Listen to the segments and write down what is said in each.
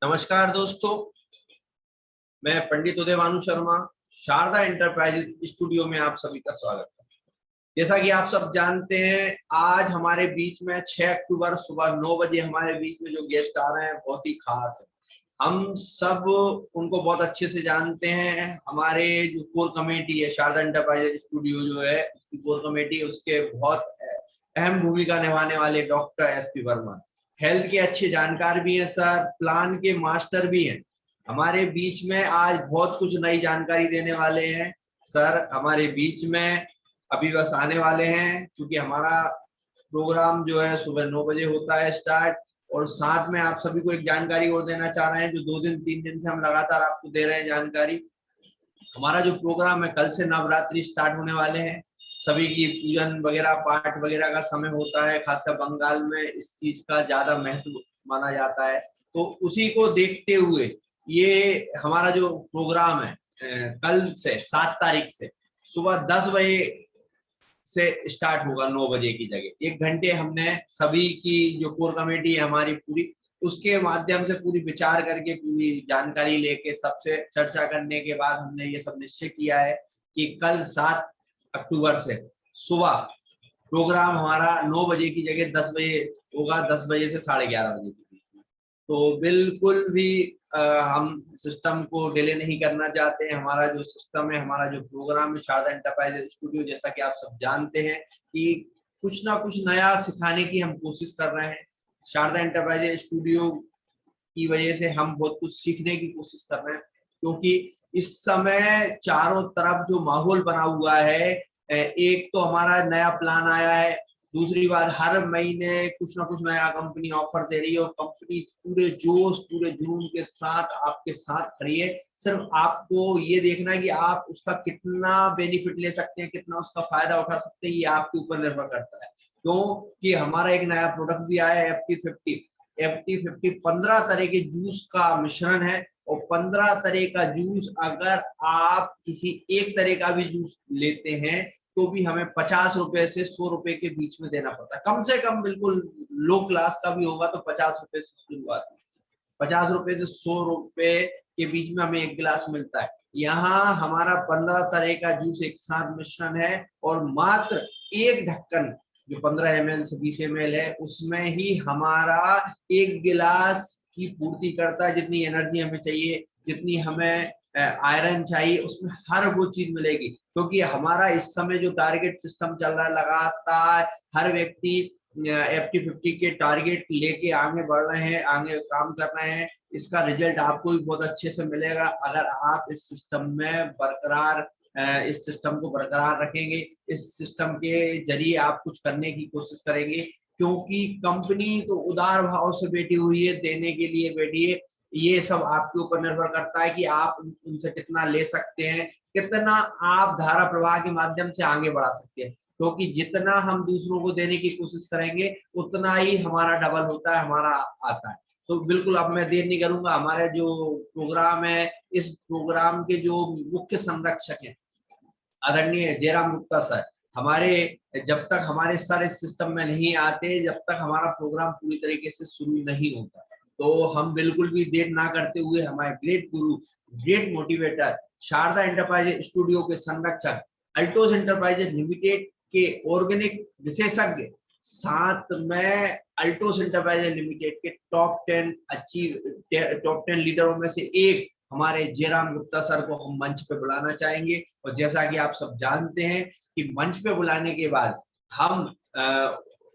नमस्कार दोस्तों, मैं पंडित उदयभानु शर्मा, शारदा एंटरप्राइजेज स्टूडियो में आप सभी का स्वागत है। जैसा कि आप सब जानते हैं, आज हमारे बीच में 6 अक्टूबर सुबह 9 बजे हमारे बीच में जो गेस्ट आ रहे हैं बहुत ही खास है। हम सब उनको बहुत अच्छे से जानते हैं। हमारे जो कोर कमेटी है, शारदा एंटरप्राइजेज स्टूडियो जो है उसकी कोर कमेटी, उसके बहुत अहम भूमिका निभाने वाले डॉक्टर एसपी वर्मा, हेल्थ के अच्छे जानकार भी हैं सर, प्लान के मास्टर भी हैं। हमारे बीच में आज बहुत कुछ नई जानकारी देने वाले हैं सर। हमारे बीच में अभी बस आने वाले हैं, क्योंकि हमारा प्रोग्राम जो है सुबह 9 बजे होता है स्टार्ट। और साथ में आप सभी को एक जानकारी और देना चाह रहे हैं, जो 2 दिन 3 दिन से हम लगातार आपको दे रहे हैं जानकारी। हमारा जो प्रोग्राम है, कल से नवरात्रि स्टार्ट होने वाले हैं। सभी की पूजन वगैरह पाठ वगैरह का समय होता है, खासकर बंगाल में इस चीज का ज्यादा महत्व माना जाता है। तो उसी को देखते हुए ये हमारा जो प्रोग्राम है कल से 7 तारीख से सुबह 10 बजे से स्टार्ट होगा। 9 बजे की जगह 1 घंटे हमने सभी की जो कोर कमेटी है हमारी पूरी, उसके माध्यम से पूरी विचार करके पूरी जानकारी लेके सबसे चर्चा करने के बाद हमने ये सब निश्चय किया है कि कल 7 अक्टूबर से सुबह प्रोग्राम हमारा 9 बजे की जगह 10 बजे होगा, 10 बजे से 11:30 बजे के बीच में। तो बिल्कुल भी हम सिस्टम को डिले नहीं करना चाहते हैं। हमारा जो सिस्टम है, हमारा जो प्रोग्राम है शारदा एंटरप्राइजेज स्टूडियो, जैसा कि आप सब जानते हैं कि कुछ ना कुछ नया सिखाने की हम कोशिश कर रहे हैं। शारदा एंटरप्राइजेज स्टूडियो की वजह से हम बहुत कुछ सीखने की कोशिश कर रहे हैं, क्योंकि इस समय चारों तरफ जो माहौल बना हुआ है, एक तो हमारा नया प्लान आया है, दूसरी बात हर महीने कुछ ना कुछ नया कंपनी ऑफर दे रही है, और कंपनी पूरे जोश पूरे जुनून के साथ आपके साथ खड़ी है। सिर्फ आपको ये देखना है कि आप उसका कितना बेनिफिट ले सकते हैं, कितना उसका फायदा उठा सकते हैं, ये आपके ऊपर निर्भर करता है। क्योंकि हमारा एक नया प्रोडक्ट भी आया है, FT50 15 तरह के जूस का मिश्रण है। और 15 तरह का जूस अगर आप किसी एक तरह का भी जूस लेते हैं तो भी हमें 50 रुपए से 100 रुपए के बीच में देना पड़ता है, कम से कम। बिल्कुल लो क्लास का भी होगा तो 50 रुपए से शुरुआत है, 50 रुपए से 100 रुपए के बीच में हमें एक गिलास मिलता है। यहाँ हमारा 15 तरह का जूस एक साथ मिश्रण है, और मात्र एक ढक्कन जो 15 ml से 20 ml है, उसमें ही हमारा एक गिलास की पूर्ति करता है। जितनी एनर्जी हमें चाहिए, जितनी हमें आयरन चाहिए, उसमें हर वो चीज मिलेगी। क्योंकि हमारा इस समय जो टारगेट सिस्टम चल रहा है, लगातार हर व्यक्ति FT50 के टारगेट लेके आगे बढ़ रहे हैं, आगे काम कर रहे हैं। इसका रिजल्ट आपको भी बहुत अच्छे से मिलेगा अगर आप इस सिस्टम में बरकरार इस सिस्टम को बरकरार रखेंगे। इस सिस्टम के जरिए आप कुछ करने की कोशिश करेंगे, क्योंकि कंपनी तो उदार भाव से बैठी हुई है, देने के लिए बैठी है। ये सब आपके ऊपर निर्भर करता है कि आप उनसे कितना ले सकते हैं, कितना आप धारा प्रवाह के माध्यम से आगे बढ़ा सकते हैं। क्योंकि जितना हम दूसरों को देने की कोशिश करेंगे, उतना ही हमारा डबल होता है, हमारा आता है। तो बिल्कुल अब मैं देर नहीं करूंगा। हमारे जो प्रोग्राम है, इस प्रोग्राम के जो मुख्य संरक्षक हैं आदरणीय जयराम गुप्ता सर, हमारे जब तक हमारे सर इस सिस्टम में नहीं आते, जब तक हमारा प्रोग्राम पूरी तरीके से शुरू नहीं होता, तो हम बिल्कुल भी देर ना करते हुए हमारे great guru, great motivator, Sharda enterprises studio के संरक्षक, अल्टोस एंटरप्राइजेज लिमिटेड के ऑर्गेनिक विशेषज्ञ, साथ में अल्टोस एंटरप्राइजेज लिमिटेड के टॉप 10 लीडरों में से एक हमारे जयराम गुप्ता सर को हम मंच पे बुलाना चाहेंगे। और जैसा कि आप सब जानते हैं कि मंच पे बुलाने के बाद हम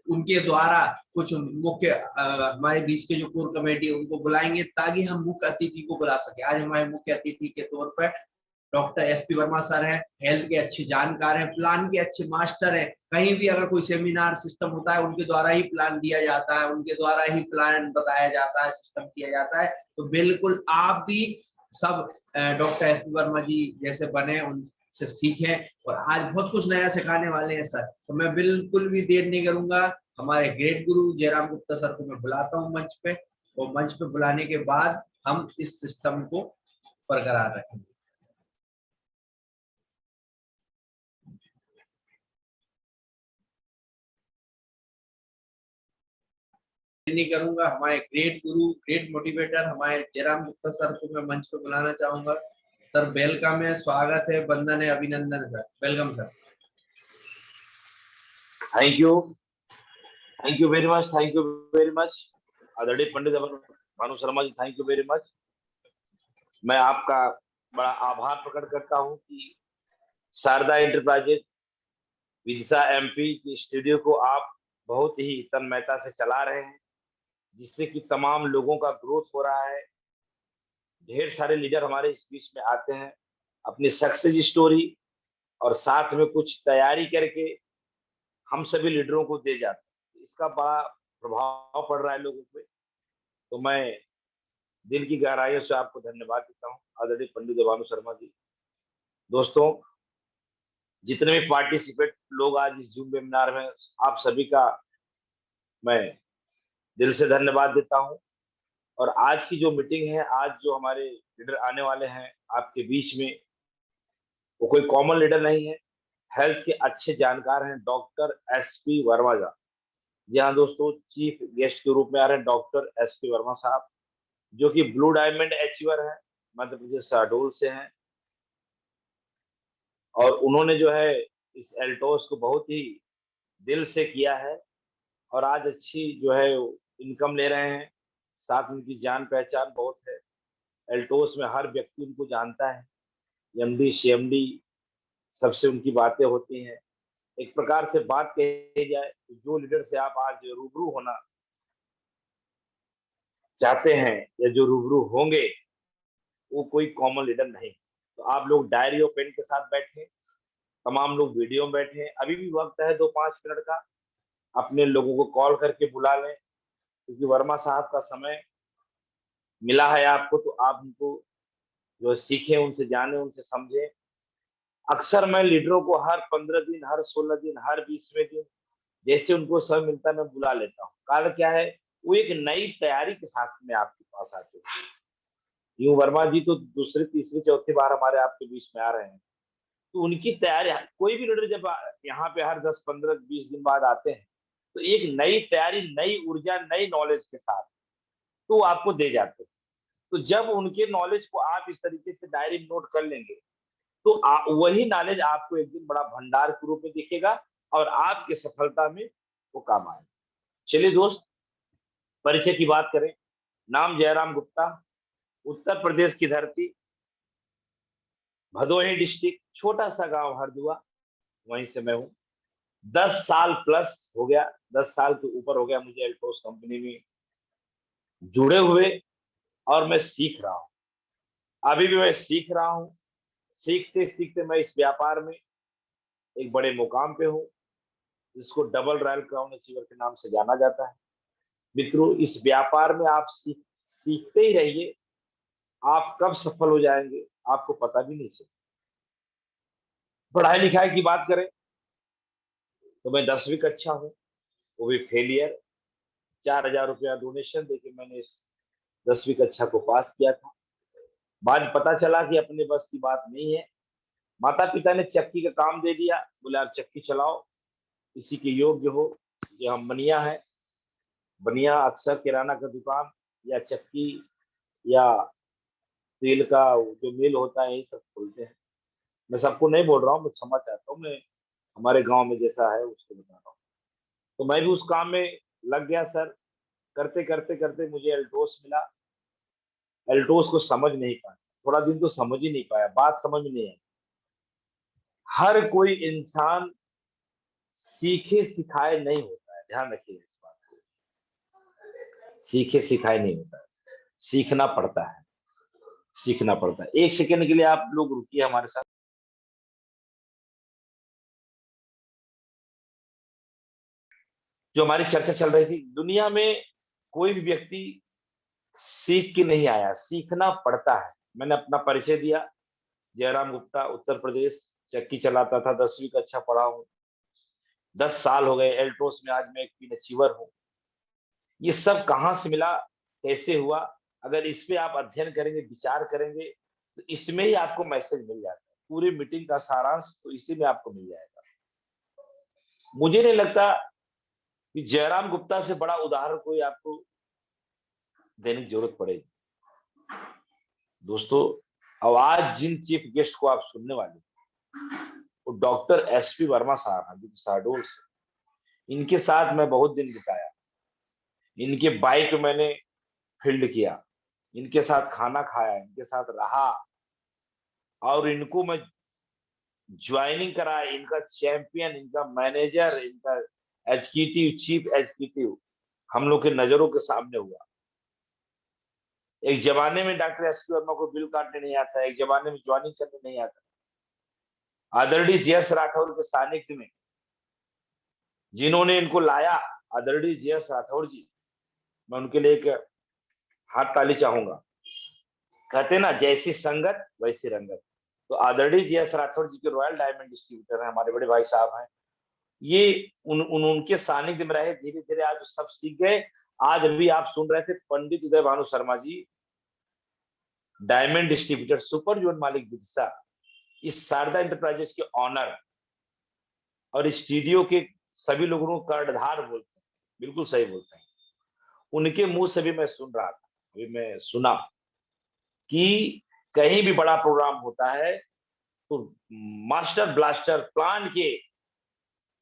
उनके द्वारा कुछ मुख्य हमारे बीच के जो कोर कमेटी है उनको बुलाएंगे, ताकि हम मुख्य अतिथि को बुला सके। आज हमारे मुख्य अतिथि के तौर पर डॉक्टर एसपी वर्मा सर हैं, हेल्थ के अच्छे जानकार हैं, प्लान के अच्छे मास्टर हैं। कहीं भी अगर कोई सेमिनार सिस्टम होता है, उनके द्वारा ही प्लान दिया जाता है, उनके द्वारा ही प्लान बताया जाता है, सिस्टम किया जाता है। तो बिल्कुल आप भी सब डॉक्टर एसपी वर्मा जी जैसे बने, उनसे सीखें। और आज बहुत कुछ नया सिखाने वाले हैं सर, तो मैं बिल्कुल भी देर नहीं करूंगा। हमारे ग्रेट गुरु जयराम गुप्ता सर को मैं बुलाता हूँ मंच पे, और मंच पे बुलाने के बाद हम इस सिस्टम को बरकरार रखेंगे। नहीं करूंगा, हमारे ग्रेट गुरु, ग्रेट मोटिवेटर हमारे जयराम गुप्ता सर को मैं मंच पे बुलाना चाहूंगा। सर वेलकम है, स्वागत है, वंदन है, अभिनंदन है sir, welcome sir. Thank you very much, thank you very much आदरणीय पंडित Bhanu Sharma ji, thank you very much. मैं आपका बड़ा आभार प्रकट करता हूं कि शारदा एंटरप्राइजेज विदिशा एमपी की स्टूडियो को आप बहुत ही तन्मयता से चला रहे हैं, जिससे कि तमाम लोगों का ग्रोथ हो रहा है। ढेर सारे लीडर हमारे इस बीच में आते हैं अपनी सक्सेस स्टोरी और साथ में कुछ तैयारी करके हम सभी लीडरों को दे जाते हैं। इसका बड़ा प्रभाव पड़ रहा है लोगों पे। तो मैं दिल की गहराइयों से आपको धन्यवाद देता हूँ आदरणीय पंडित भानु शर्मा जी। दोस्तों, जितने भी पार्टिसिपेट लोग आज इस जूम वेबिनार में, आप सभी का मैं दिल से धन्यवाद देता हूँ। और आज की जो मीटिंग है, आज जो हमारे लीडर आने वाले हैं आपके बीच में, वो कोई कॉमन लीडर नहीं है, हेल्थ के अच्छे जानकार हैं डॉक्टर एसपी वर्मा जी। जी हाँ दोस्तों, चीफ गेस्ट के रूप में आ रहे हैं डॉक्टर एसपी वर्मा साहब, जो कि ब्लू डायमंड अचीवर है, मध्य प्रदेश शहडोल से हैं। और उन्होंने जो है इस एल्टोस को बहुत ही दिल से किया है और आज अच्छी जो है इनकम ले रहे हैं। साथ में उनकी जान पहचान बहुत है, एल्टोस में हर व्यक्ति उनको जानता है, एमडी सीएमडी सबसे उनकी बातें होती हैं। एक प्रकार से बात कही जाए तो जो लीडर से आप आज रूबरू होना चाहते हैं या जो रूबरू होंगे, वो कोई कॉमन लीडर नहीं। तो आप लोग डायरी और पेन के साथ बैठे, तमाम लोग वीडियो में बैठे, अभी भी वक्त है 2-5 मिनट का, अपने लोगों को कॉल करके बुला लें, क्योंकि वर्मा साहब का समय मिला है आपको, तो आप उनको जो सीखें, उनसे जाने, उनसे समझें। अक्सर मैं लीडरों को हर 15 दिन, हर 16 दिन, हर 20वें दिन जैसे उनको समय मिलता है मैं बुला लेता हूँ। कारण क्या है, वो एक नई तैयारी के साथ में आपके पास आते हैं। यूं वर्मा जी तो दूसरी तीसरी चौथी बार हमारे आपके बीच में आ रहे हैं, तो उनकी तैयारी, कोई भी लीडर जब यहाँ पे हर 10, 15, 20 दिन बाद आते हैं, तो एक नई तैयारी, नई ऊर्जा, नई नॉलेज के साथ तो आपको दे जाते हैं। तो जब उनके नॉलेज को आप इस तरीके से डायरी नोट कर लेंगे, तो वही नॉलेज आपको एक दिन बड़ा भंडार के रूप में दिखेगा और आपकी सफलता में वो काम आएगा। चलिए दोस्त, परिचय की बात करें। नाम जयराम गुप्ता, उत्तर प्रदेश की धरती, भदोही डिस्ट्रिक्ट, छोटा सा गांव हरदुआ, वहीं से मैं हूँ। 10 साल प्लस हो गया, 10 साल के ऊपर हो गया मुझे एल्टोस कंपनी में जुड़े हुए, और मैं सीख रहा हूँ। अभी भी मैं सीख रहा हूँ। सीखते सीखते मैं इस व्यापार में एक बड़े मुकाम पे हूँ, जिसको डबल रॉयल क्राउन अचीवर के नाम से जाना जाता है। मित्रों, इस व्यापार में आप सीखते ही रहिए, आप कब सफल हो जाएंगे आपको पता भी नहीं चलेगा। पढ़ाई लिखाई की बात करें तो मैं 10वीं कक्षा हूँ, वो भी फेलियर। 4000 रुपया डोनेशन देके मैंने इस 10वीं कक्षा को पास किया था। बाद पता चला कि अपने बस की बात नहीं है। माता पिता ने चक्की का काम दे दिया, बोले आप चक्की चलाओ, इसी के योग्य हो। ये हम बनिया है, बनिया अक्सर किराना का दुकान या चक्की या तेल का जो मिल होता है, यही सब खोलते हैं। मैं सबको नहीं बोल रहा हूँ, मैं क्षमा चाहता हूँ, मैं हमारे गांव में जैसा है उसको बता रहा हूँ। तो मैं भी उस काम में लग गया सर। करते करते करते मुझे एल्टोस मिला। एल्टोस को समझ नहीं पाया, थोड़ा दिन तो समझ ही नहीं पाया, बात समझ में नहीं आई। हर कोई इंसान सीखे सिखाए नहीं होता है, ध्यान रखिए इस बात को। सीखे सिखाए नहीं होता है, सीखना पड़ता है, सीखना पड़ता है। एक सेकेंड के लिए आप लोग रुकिए हमारे साथ। जो हमारी चर्चा चल रही थी, दुनिया में कोई भी व्यक्ति सीख के नहीं आया, सीखना पड़ता है। मैंने अपना परिचय दिया, जयराम गुप्ता, उत्तर प्रदेश, चक्की चलाता था, 10वीं कक्षा पढ़ा हूँ, 10 साल हो गए एल्टोस में, आज मैं एक पिन अचीवर हूँ। ये सब कहाँ से मिला, कैसे हुआ, अगर इस पे आप अध्ययन करेंगे, विचार करेंगे, तो इसमें ही आपको मैसेज मिल जाता है। पूरी मीटिंग का सारांश तो इसी में आपको मिल जाएगा। मुझे नहीं लगता कि जयराम गुप्ता से बड़ा उदाहरण कोई आपको देने की जरूरत पड़ेगी। दोस्तों, अब आज जिन चीफ गेस्ट को आप सुनने वाले वो डॉक्टर एसपी वर्मा साहब हैं, जो शहडोल से। इनके साथ मैं बहुत दिन बिताया, इनके बाइक मैंने फील्ड किया, इनके साथ खाना खाया, इनके साथ रहा, और इनको मैं ज्वाइनिंग करा, इनका चैंपियन, इनका मैनेजर, इनका एग्जीक्यूटिव, चीफ एग्जीक्यूटिव हम लोग के नजरों के सामने हुआ। एक जमाने में डॉक्टर एसपी वर्मा को बिल काटने नहीं आता, एक जमाने में ज्वाइनिंग करने नहीं आता। आदरणीय जीएस राठौर के सानिध्य में जिन्होंने इनको लाया, आदरणीय जीएस राठौर जी, मैं उनके लिए एक हाथ ताली चाहूंगा। कहते ना, जैसी संगत वैसी रंगत। तो आदरणीय जीएस राठौर जी के रॉयल डायमंड डिस्ट्रीब्यूटर हैं, हमारे बड़े भाई साहब हैं। ये उनके सानिध्य में रहे, धीरे धीरे आज सब सीख गए। आज अभी आप सुन रहे थे पंडित उदय भानु शर्मा जी, डायमंड डिस्ट्रीब्यूटर, सुपर जोन मालिक बिरसा, इस शारदा एंटरप्राइजेस के ऑनर, और स्टूडियो के सभी लोगों को कर्णधार बोलते हैं, बिल्कुल सही बोलते हैं। उनके मुंह से भी मैं सुन रहा था, अभी मैं सुना कि कहीं भी बड़ा प्रोग्राम होता है तो मास्टर ब्लास्टर प्लान के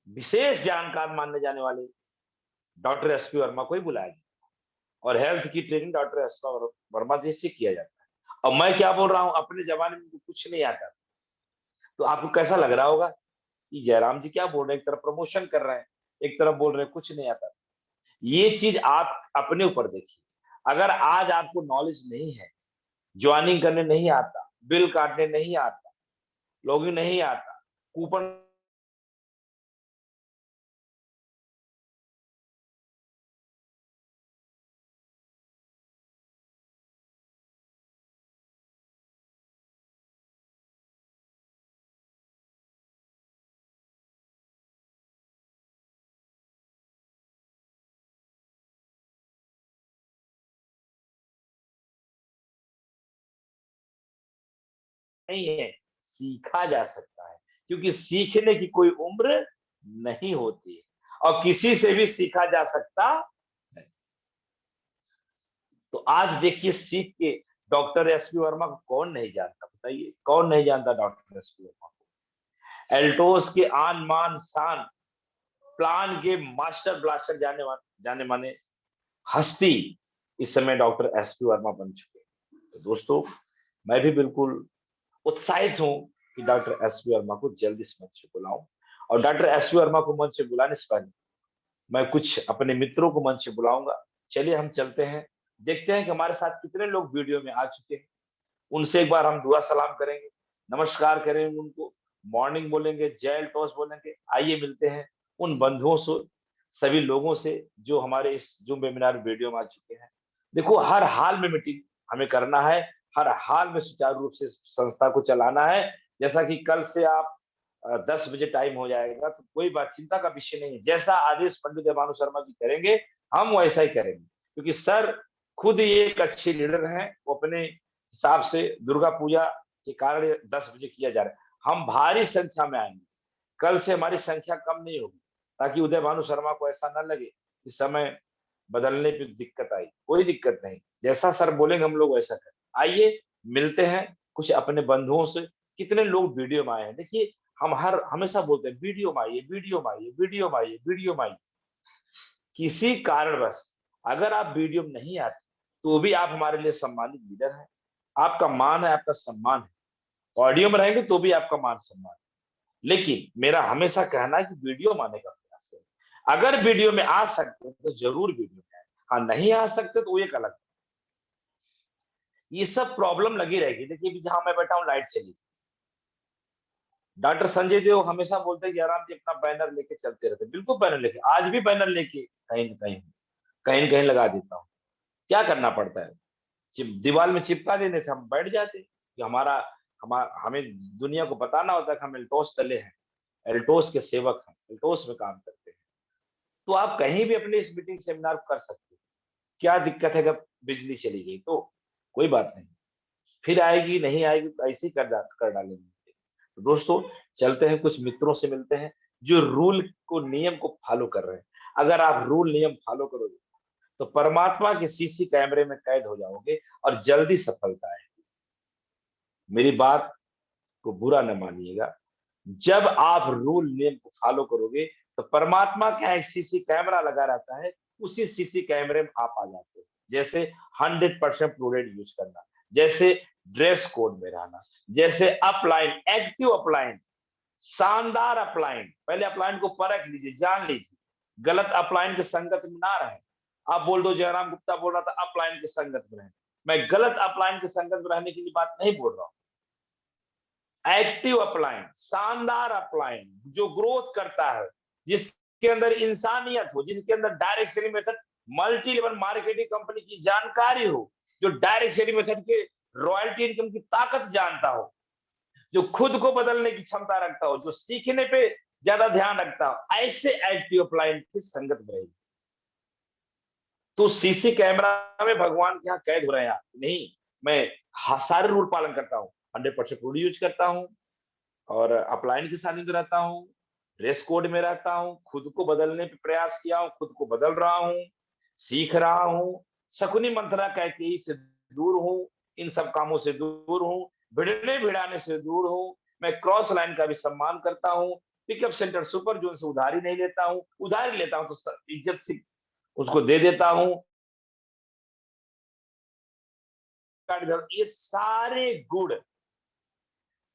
विशेष जानकार मानने जाने वाले डॉक्टर एसपी वर्मा को ही बुलाया जाता है, और हेल्थ की ट्रेनिंग डॉक्टर एसपी वर्मा जी से किया जाता है। अब मैं क्या बोल रहा हूं, अपने जमाने में कुछ नहीं आता, तो आपको कैसा लग रहा होगा कि जयराम जी क्या बोल रहे हैं, एक तरफ प्रमोशन कर रहे हैं, एक तरफ बोल रहे हैं कुछ नहीं आता। ये चीज आप अपने ऊपर देखिए। अगर आज आपको नॉलेज नहीं है, ज्वाइनिंग करने नहीं आता, बिल काटने नहीं आता, लॉगिन नहीं आता, कूपन नहीं है, सीखा जा सकता है, क्योंकि सीखने की कोई उम्र नहीं होती है, और किसी से भी सीखा जा सकता है। तो आज देखिए, सीख के डॉक्टर एसपी वर्मा को कौन नहीं जानता, बताइए कौन नहीं जानता डॉक्टर एसपी वर्मा को। एल्टोस के आन मान शान, प्लान के मास्टर ब्लास्टर जाने माने हस्ती इस समय डॉक्टर एसपी वर्मा बन चुके हैं। तो दोस्तों, मैं भी बिल्कुल उत्साहित हूं कि डॉक्टर एसपी वर्मा को जल्दी इस मंच पे बुलाऊं, और डॉक्टर एसपी वर्मा को मंच पे बुलाने से पहले मैं कुछ अपने मित्रों को मंच पे बुलाऊंगा। चलिए हम चलते हैं, देखते हैं कि हमारे साथ कितने लोग वीडियो में आ चुके हैं। उनसे एक बार हम दुआ सलाम करेंगे, नमस्कार करेंगे, उनको मॉर्निंग बोलेंगे, जय टॉस बोलेंगे। आइए मिलते हैं उन बंधुओं से, सभी लोगों से जो हमारे इस जूम वेबिनार वीडियो में आ चुके हैं। देखो, हर हाल में मीटिंग हमें करना है, हर हाल में सुचारू रूप से संस्था को चलाना है। जैसा कि कल से आप 10 बजे टाइम हो जाएगा, तो कोई बात चिंता का विषय नहीं है। जैसा आदेश पंडित देवानु शर्मा जी करेंगे, हम वैसा ही करेंगे, क्योंकि सर खुद ये एक अच्छे लीडर हैं। वो अपने हिसाब से दुर्गा पूजा के कारण 10 बजे किया जा रहा है। हम भारी संख्या में आएंगे, कल से हमारी संख्या कम नहीं होगी, ताकि उदय भानु शर्मा को ऐसा ना लगे कि समय बदलने पे दिक्कत आई। कोई दिक्कत नहीं, जैसा सर बोलेंगे हम लोग वैसा करें। आइए मिलते हैं कुछ अपने बंधुओं से। कितने लोग वीडियो में आए हैं, देखिए हम हमेशा बोलते हैं वीडियो में आइए, वीडियो में आइए, वीडियो में आइए, वीडियो में आइए। किसी कारणवश अगर आप वीडियो में नहीं आते, तो भी आप हमारे लिए सम्मानित लीडर हैं, आपका मान है, आपका सम्मान है। ऑडियो में रहेंगे तो भी आपका मान सम्मान है। लेकिन मेरा हमेशा कहना है कि वीडियो में आने का प्रयास करें। अगर वीडियो में आ सकते हैं तो जरूर वीडियो में आए, हाँ नहीं आ सकते तो एक अलग। ये सब प्रॉब्लम लगी रहेगी। देखिए जहां मैं बैठा हूं, लाइट चली, डॉक्टर संजय देव हमेशा बोलते हैं कि आराम से अपना बैनर लेके चलते रहते। बिल्कुल बैनर लेके, आज भी बैनर लेके कहीं न कहीं लगा देता हूँ। क्या करना पड़ता है, दीवार में चिपका देने से हम बैठ जाते कि हमें दुनिया को बताना होता है कि हम एल्टोस तले हैं, एल्टोस के सेवक हैं, एल्टोस में काम करते हैं। तो आप कहीं भी अपने इस मीटिंग सेमिनार को कर सकते हो। क्या दिक्कत है अगर बिजली चली गई तो? कोई बात नहीं, फिर आएगी, नहीं आएगी तो ऐसे ही कर डालेंगे। तो दोस्तों, चलते हैं, कुछ मित्रों से मिलते हैं जो रूल को, नियम को फॉलो कर रहे हैं। अगर आप रूल नियम फॉलो करोगे तो परमात्मा के सीसी कैमरे में कैद हो जाओगे और जल्दी सफलता आएगी। मेरी बात को बुरा न मानिएगा, जब आप रूल नियम को फॉलो करोगे तो परमात्मा का एक सीसी कैमरा लगा रहता है, उसी सीसी कैमरे में आप आ जाते हो। जैसे 100% प्रूडेंट यूज करना, जैसे ड्रेस कोड में रहना, जैसे अपलाइन, एक्टिव अपलाइन, शानदार अपलाइन। पहले अपलाइन को परख लीजिए, जान लीजिए, गलत अपलाइन के संगत में ना रहे। आप बोल दो जयराम गुप्ता बोल रहा था अपलाइन के संगत में रहे, मैं गलत अपलाइन के संगत में रहने के लिए बात नहीं बोल रहा हूं। एक्टिव अपलाइन, शानदार अपलाइन, जो ग्रोथ करता है, जिसके अंदर इंसानियत हो, जिसके अंदर direct selling method, multi level marketing company की जानकारी हो, जो डायरेक्ट सेलिंग मेथड के रॉयल्टी इनकम की ताकत जानता हो, जो खुद को बदलने की क्षमता रखता हो, जो सीखने पे ज्यादा ध्यान रखता हो, ऐसे एक्टिव अपलाइन की संगत में रहेगी। तो सीसी कैमरा में भगवान के यहाँ कैद हो रहे हैं आप नहीं। मैं सारे रूल पालन करता हूँ, 100% रूल यूज करता हूँ और अपलाइन के साथ में रहता हूँ, ड्रेस कोड में रहता हूँ, खुद को बदलने पे प्रयास किया हूँ, खुद को बदल रहा हूँ, सीख रहा हूँ, शकुनी मंत्रा कैकेयी से दूर हूँ, इन सब कामों से दूर हूँ, भिड़ने भिड़ाने से दूर हूँ। मैं क्रॉस लाइन का भी सम्मान करता हूँ, पिकअप सेंटर सुपर जोन से उधारी नहीं लेता हूँ, उधारी लेता हूँ तो इज्जत से उसको दे देता हूँ। ये सारे गुण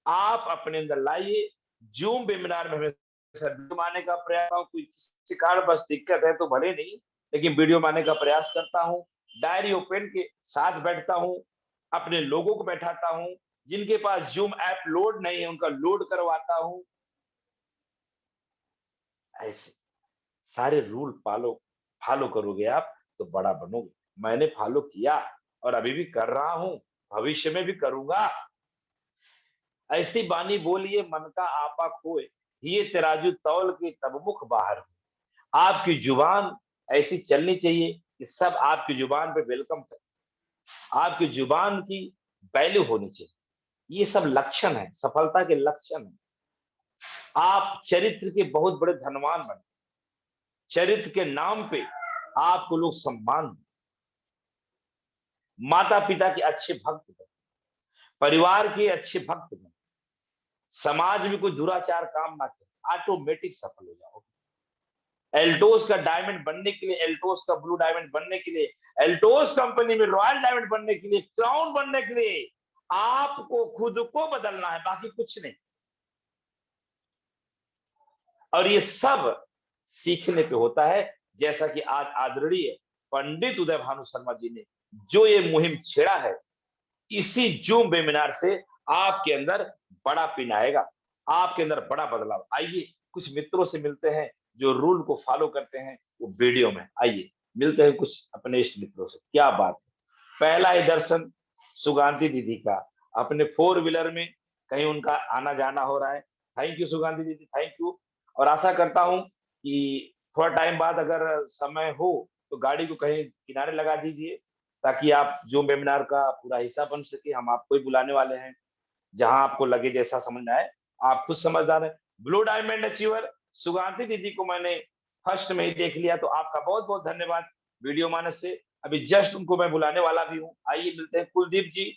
आप अपने अंदर लाइए। जूम वेबिनार में हमेशा वीडियो मारने का प्रयास, कोई किसी कारण बस दिक्कत है तो भले नहीं, लेकिन वीडियो मारने का प्रयास करता हूँ। डायरी और पेन के साथ बैठता हूँ, अपने लोगों को बैठाता हूँ, जिनके पास जूम ऐप लोड नहीं है उनका लोड करवाता हूँ। ऐसे सारे रूल फॉलो करोगे आप तो बड़ा बनोगे। मैंने फॉलो किया और अभी भी कर रहा हूं, भविष्य में भी करूंगा। ऐसी बानी बोलिए मन का आपा खोए, ये तराजू तौल के तब मुख बाहर हो। आपकी जुबान ऐसी चलनी चाहिए कि सब आपकी जुबान पे वेलकम करें, आपकी जुबान की वैल्यू होनी चाहिए। ये सब लक्षण है, सफलता के लक्षण है। आप चरित्र के बहुत बड़े धनवान बने, चरित्र के नाम पे आपको लोग सम्मान दें, माता पिता के अच्छे भक्त बने, परिवार के अच्छे भक्त बने, समाज में कोई दुराचार काम ना करे, ऑटोमेटिक सफल हो जाओगे। एल्टोस का डायमंड बनने के लिए, एल्टोस का ब्लू डायमंड बनने के लिए, एल्टोस कंपनी में रॉयल डायमंड बनने के लिए, क्राउन बनने के लिए आपको खुद को बदलना है, बाकी कुछ नहीं। और ये सब सीखने पे होता है, जैसा कि आज आदरणीय पंडित उदय भानु शर्मा जी ने जो ये मुहिम छेड़ा है, इसी जूम वेबिनार से आपके अंदर बड़ा पिन आएगा, आपके अंदर बड़ा बदलाव। आइए कुछ मित्रों से मिलते हैं जो रूल को फॉलो करते हैं, वो वीडियो में। आइए मिलते हैं कुछ अपने इष्ट मित्रों से। क्या बात है, पहला ही दर्शन सुगांती दीदी का, अपने 4 व्हीलर में कहीं उनका आना जाना हो रहा है। थैंक यू सुगांती दीदी, थैंक यू। और आशा करता हूं कि थोड़ा टाइम बाद अगर समय हो तो गाड़ी को कहीं किनारे लगा दीजिए, ताकि आप जो वेबिनार का पूरा हिस्सा बन सके। हम आपको ही बुलाने वाले हैं, जहां आपको लगे जैसा समझ में आए। आप खुद समझदार है। ब्लू डायमंड अचीवर सुगांती दीदी को मैंने फर्स्ट में ही देख लिया, तो आपका बहुत बहुत धन्यवाद वीडियो मानस से। अभी जस्ट उनको मैं बुलाने वाला भी हूँ। आइए मिलते हैं। Kuldeep ji,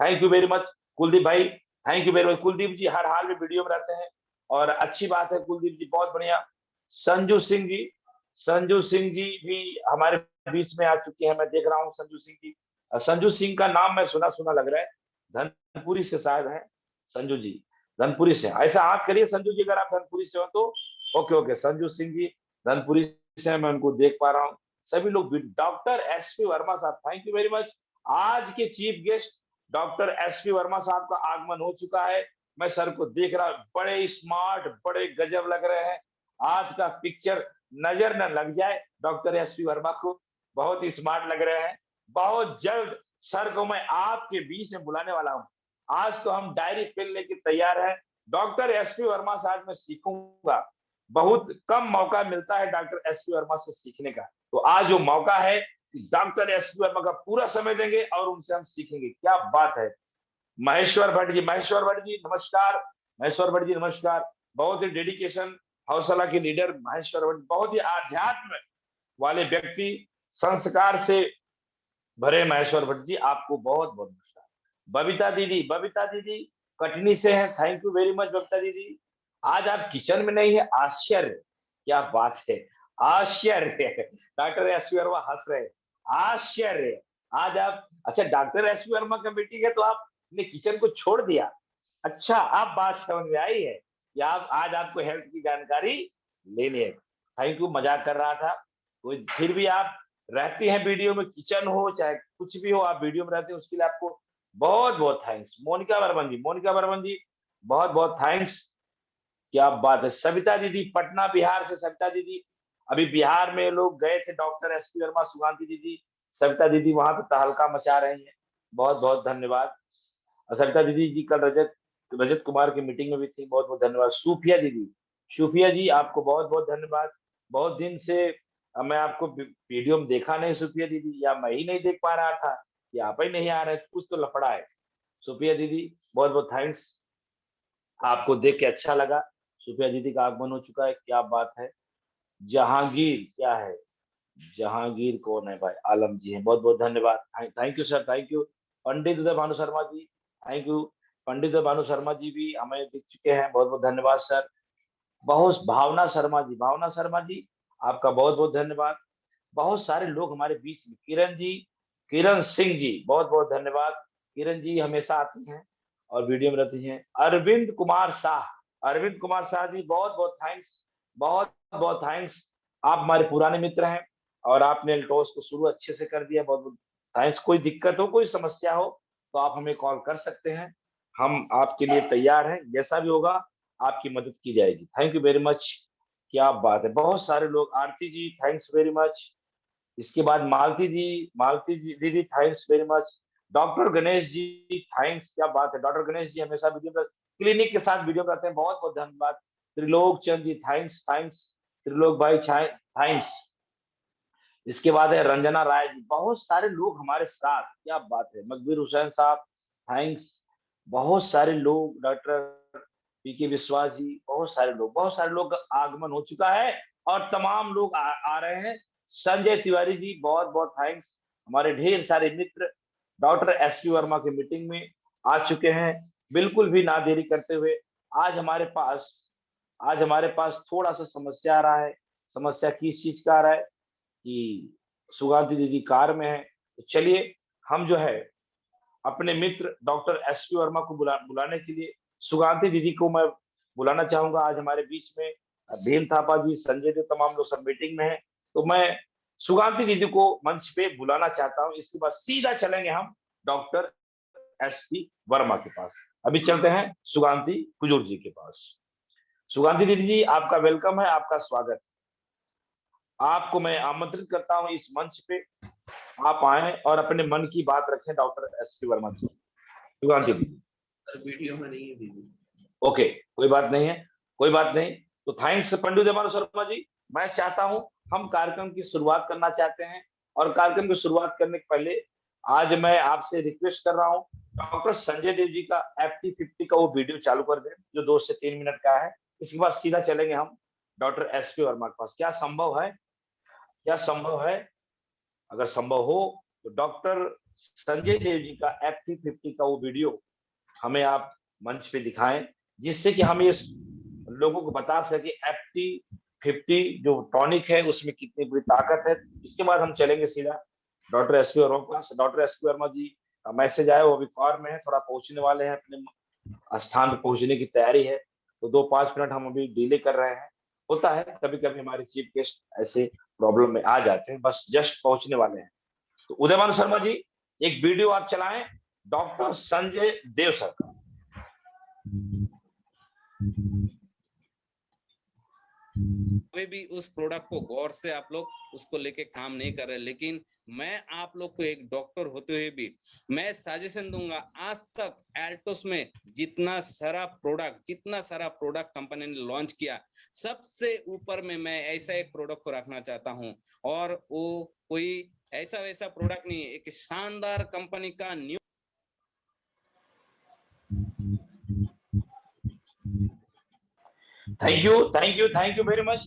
thank you very much. Kuldeep भाई, thank you very much. Kuldeep ji हर हाल में वीडियो में रहते हैं और अच्छी बात है कुलदीप जी, बहुत बढ़िया। संजू सिंह जी, संजू सिंह जी भी हमारे बीच में आ चुके हैं, मैं देख रहा हूँ संजू सिंह जी। संजू सिंह का नाम मैं सुना सुना लग रहा है, धनपुरी से शायद है संजू जी, धनपुरी से। ऐसा हाथ करिए संजू जी अगर आप धनपुरी से हो तो। ओके ओके, संजू सिंह जी धनपुरी से, मैं उनको देख पा रहा हूँ। सभी लोग, डॉक्टर एसपी वर्मा साहब, थैंक यू वेरी मच। आज के chief guest doctor SP Verma साहब का आगमन हो चुका है। मैं सर को देख रहा हूँ, बड़े स्मार्ट, बड़े गजब लग रहे हैं। आज का पिक्चर नजर न लग जाए डॉक्टर एसपी वर्मा को, बहुत ही स्मार्ट लग रहे हैं। बहुत जल्द सर को मैं आपके बीच में बुलाने वाला हूँ। आज तो हम डायरी पेन लेके तैयार हैं। डॉक्टर एसपी वर्मा साहब मैं सीखूंगा, बहुत कम मौका मिलता है डॉक्टर एसपी वर्मा से सीखने का, तो आज वो मौका है कि डॉक्टर एसपी वर्मा का पूरा समय देंगे और उनसे हम सीखेंगे। क्या बात है। महेश्वर भट्ट जी, महेश्वर भट्ट जी नमस्कार। महेश्वर भट्ट जी नमस्कार। बहुत ही डेडिकेशन, हौसला के लीडर महेश्वर भट्ट, बहुत ही आध्यात्म वाले व्यक्ति, संस्कार से भरे महेश्वर भट्ट जी, आपको बहुत बहुत नमस्कार। बबीता दीदी कटनी से हैं, thank you very much Babita दीदी। आज आप किचन में नहीं है, आश्चर्य, क्या बात है, आश्चर्य। Doctor SV. वर्मा हंस रहे, आश्चर्य। आज आप, अच्छा डॉक्टर एस.वी. वर्मा का मीटिंग है तो आपने किचन को छोड़ दिया। अच्छा, आप बात समझ में आई है कि आप आज आपको हेल्थ की जानकारी लेनी है। थैंक यू, मजाक कर रहा था। तो फिर भी आप रहती हैं वीडियो में, किचन हो चाहे कुछ भी हो, आप वीडियो में रहते हैं, उसके लिए आपको बहुत बहुत थैंक्स। मोनिका बर्मन जी बहुत बहुत थैंक्स। क्या बात है। सविता दीदी पटना बिहार से, सविता दीदी अभी बिहार में लोग गए थे, डॉक्टर एस.पी. वर्मा, सुगांती दीदी, सविता दीदी वहां पे तहलका मचा रही हैं, बहुत बहुत धन्यवाद। सविता दीदी जी कल रजत कुमार की मीटिंग में भी थी, बहुत बहुत धन्यवाद। सूफिया जी आपको बहुत बहुत धन्यवाद। बहुत दिन से मैं आपको वीडियो में देखा नहीं सूफिया दीदी, या मैं ही नहीं देख पा रहा था, या आप ही नहीं आ रहे, कुछ तो लफड़ा है। सूफिया दीदी बहुत बहुत थैंक्स, आपको देख के अच्छा लगा। सूफिया दीदी का आगमन हो चुका है, क्या बात है। जहांगीर क्या है, जहांगीर कौन है भाई, आलम जी हैं, बहुत बहुत धन्यवाद। Thank you sir, thank you. Pandit Uday Bhanu Sharma ji, thank you. Pandit Uday Bhanu Sharma ji भी हमें दिख चुके हैं, बहुत बहुत धन्यवाद सर। बहुत भावना शर्मा जी आपका बहुत बहुत धन्यवाद। बहुत सारे लोग हमारे बीच में, किरण सिंह जी बहुत बहुत धन्यवाद। किरण जी हमेशा आती हैं और वीडियो में रहती हैं। अरविंद कुमार शाह जी बहुत बहुत थैंक्स, बहुत बहुत थैंक्स। आप हमारे पुराने मित्र हैं और आपने एल्टोस को शुरू अच्छे से कर दिया, बहुत बहुत थैंक्स। कोई दिक्कत हो, कोई समस्या हो तो आप हमें कॉल कर सकते हैं, हम आपके लिए तैयार हैं, जैसा भी होगा आपकी मदद की जाएगी। थैंक यू वेरी मच, क्या बात है। बहुत सारे लोग, Aarti ji thanks very much. इसके बाद मालती जी दीदी thanks very much. Doctor Ganesh ji thanks, क्या बात है। डॉक्टर गणेश जी हमेशा वीडियो में, क्लिनिक के साथ वीडियो करते हैं, बहुत बहुत धन्यवाद। त्रिलोक चंद जी थैंक्स। त्रिलोक भाई थैंक्स। इसके बाद है रंजना राय जी, बहुत सारे लोग हमारे साथ, क्या बात है। मकबूर हुसैन साहब थैंक्स। बहुत सारे लोग, डॉक्टर पी.के. विश्वास जी, बहुत सारे लोग आगमन हो चुका है और तमाम लोग आ रहे हैं। संजय तिवारी जी बहुत बहुत थैंक्स। हमारे ढेर सारे मित्र डॉक्टर एस.पी. वर्मा की मीटिंग में आ चुके हैं। बिल्कुल भी ना देरी करते हुए, आज हमारे पास थोड़ा सा समस्या आ रहा है। समस्या किस चीज का आ रहा है कि सुगांती दीदी कार में है, तो चलिए हम जो है अपने मित्र डॉक्टर एस.पी. वर्मा को बुलाने के लिए सुगांती दीदी को मैं बुलाना चाहूंगा। आज हमारे बीच में भीम थापा जी, संजय जी, तमाम लोग सब मीटिंग में है, तो मैं सुगांती दीदी को मंच पे बुलाना चाहता हूँ। इसके बाद सीधा चलेंगे हम डॉक्टर एस.पी. वर्मा के पास। अभी चलते हैं सुगांती कुजूर जी के पास। सुगांती दीदी जी आपका वेलकम है, आपका स्वागत है। आपको मैं आमंत्रित करता हूं इस मंच पे, आप आए और अपने मन की बात रखें डॉक्टर एस.पी. वर्मा जी। सुगांती दीदी वीडियो में नहीं है दीदी। ओके, कोई बात नहीं है, कोई बात नहीं। तो थैंक्स पंडित जमान शर्मा जी। मैं चाहता हूं, हम कार्यक्रम की शुरुआत करना चाहते हैं, और कार्यक्रम की शुरुआत करने के पहले आज मैं आपसे रिक्वेस्ट कर रहा हूं, डॉक्टर संजय देव जी का FT50 का वो वीडियो चालू कर दें, जो 2 से 3 मिनट का है। इसके बाद सीधा चलेंगे हम डॉक्टर एस.पी. वर्मा के पास। क्या संभव है, क्या संभव है? अगर संभव हो तो डॉक्टर संजय देव जी का FT50 का वो वीडियो हमें आप मंच पे दिखाएं, जिससे कि हम इस लोगों को बता सके FT50 जो टॉनिक है उसमें कितनी बड़ी ताकत है। इसके बाद हम चलेंगे सीधा डॉक्टर एस.पी. वर्मा के पास। Doctor S P. वर्मा जी का मैसेज आया, वो अभी कार में है, थोड़ा पहुंचने वाले हैं, अपने स्थान पे पहुंचने की तैयारी है, तो 2-5 मिनट हम अभी डिले कर रहे हैं। होता है कभी कभी, हमारे चीफ गेस्ट ऐसे प्रॉब्लम में आ जाते हैं, बस जस्ट पहुंचने वाले हैं। तो उदयमान शर्मा जी एक वीडियो आप चलाएं डॉक्टर संजय देव सर का। अभी भी उस प्रोडक्ट को गौर से आप लोग उसको लेके काम नहीं कर रहे, लेकिन मैं आप लोग को एक डॉक्टर होते हुए भी मैं सजेशन दूंगा। आज तक एल्टोस में जितना सारा प्रोडक्ट कंपनी ने लॉन्च किया, सबसे ऊपर में मैं ऐसा एक प्रोडक्ट को रखना चाहता हूं, और वो कोई ऐसा वैसा प्रोडक्ट नहीं है, एक शानदार कंपनी का new. Thank you very much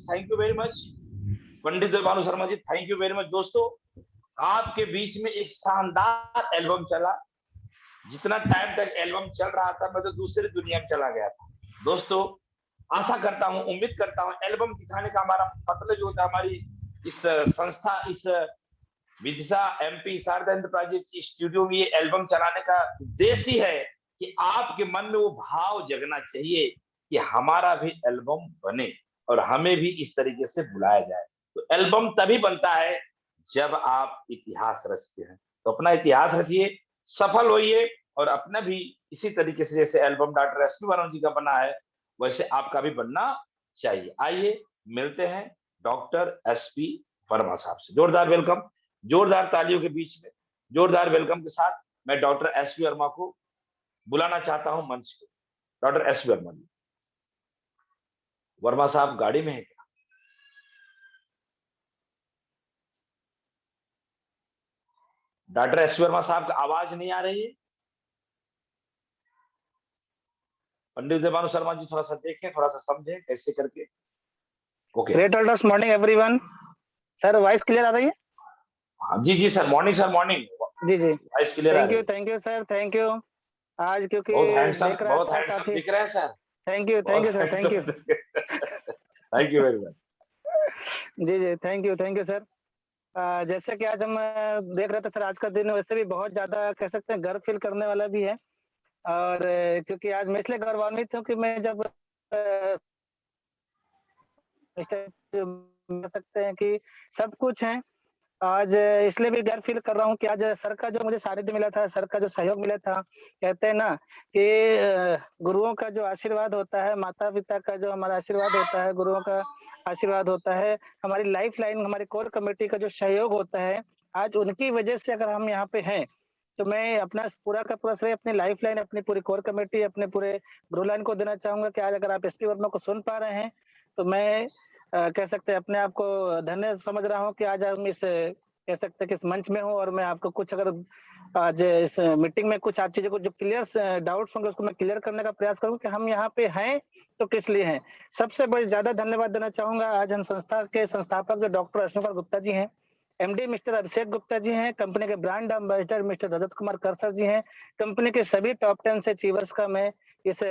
Pandit Bhanu Sharma ji, thank you very much. दोस्तों, आपके बीच में एक शानदार एल्बम चला। जितना टाइम तक एल्बम चल रहा था, मैं तो दूसरी दुनिया में चला गया था। दोस्तों, आशा करता हूं, उम्मीद करता हूं, एल्बम दिखाने का हमारा मतलब जो होता है, हमारी इस संस्था, इस विदिशा एमपी शारदा एंटरप्राइजेज की स्टूडियो में ये एल्बम चलाने का उद्देश्य ही है कि आपके मन में वो भाव जगना चाहिए कि हमारा भी एल्बम बने और हमें भी इस तरीके से बुलाया जाए। तो एल्बम तभी बनता है जब आप इतिहास रचते हैं। तो अपना इतिहास रचिए, सफल होइए और अपना भी इसी तरीके से जैसे album doctor SP Verma ji का बना है, वैसे आपका भी बनना चाहिए। आइए मिलते हैं डॉक्टर एसपी वर्मा साहब से। जोरदार वेलकम, जोरदार तालियों के बीच में, जोरदार वेलकम के साथ मैं डॉक्टर एसपी वर्मा को बुलाना चाहता हूं मंच पे। डॉक्टर एसपी वर्मा जी। वर्मा साहब गाड़ी में है क्या? डॉक्टर एसपी वर्मा साहब का आवाज नहीं आ रही है। पंडित देवानु शर्मा जी थोड़ा सा देखें, थोड़ा सा समझें कैसे करके। Okay, great elders morning everyone. Sir voice clear आ रही है? हाँ जी जी सर, मॉर्निंग सर, मॉर्निंग। जी जी, वॉइस क्लियर आ रही है। Thank you sir, thank you. आज क्योंकि बहुत हैंडसम, देख रहा बहुत था हैंडसम काफी। दिख रहे हैं सर। थैंक यू बहुत sir, thank you. Thank you very much. जी जी, थैंक यू सर। जैसे कि आज हम देख रहे थे सर, आज का दिन वैसे भी बहुत ज्यादा कह सकते हैं गर्व फील करने वाला भी है। और क्योंकि आज मैं इसलिए गौरवान्वित हूँ कि मैं जब कह सकते हैं कि सब कुछ है। आज इसलिए भी गर्व फील कर रहा हूँ कि आज सर का जो मुझे सानिध्य मिला था, सर का जो सहयोग मिला था, कहते हैं ना कि गुरुओं का जो आशीर्वाद होता है, माता-पिता का जो हमारा आशीर्वाद होता है, गुरुओं का आशीर्वाद होता है, हमारी लाइफ लाइन, हमारी कोर कमेटी का जो सहयोग होता है, आज उनकी वजह से अगर हम यहाँ पे हैं, तो मैं अपना पूरा का पूरा श्रेय अपनी लाइफ लाइन, अपनी पूरी कोर कमेटी, अपने पूरे गुरु लाइन को देना चाहूँगा कि आज अगर आप एसपी वर्मा को सुन पा रहे हैं, तो मैं कह सकते हैं अपने आप को धन्य समझ रहा हूँ कि आज हम इस कह सकते हैं कि इस मंच में हूँ और मैं आपको कुछ अगर आज इस मीटिंग में कुछ आप चीज़ों को जो क्लियर डाउट्स होंगे उसको मैं क्लियर करने का प्रयास करूँ कि हम यहाँ पे हैं तो किस लिए हैं। सबसे बड़ी ज़्यादा धन्यवाद देना चाहूँगा आज हम संस्था के संस्थापक जो डॉक्टर अश्विनी कुमार गुप्ता जी हैं, एमडी मिस्टर अभिषेक गुप्ता जी हैं, कंपनी के brand ambassador mister Rajat Kumar cursor जी हैं, कंपनी के सभी टॉप 10 से अचीवर्स का मैं इस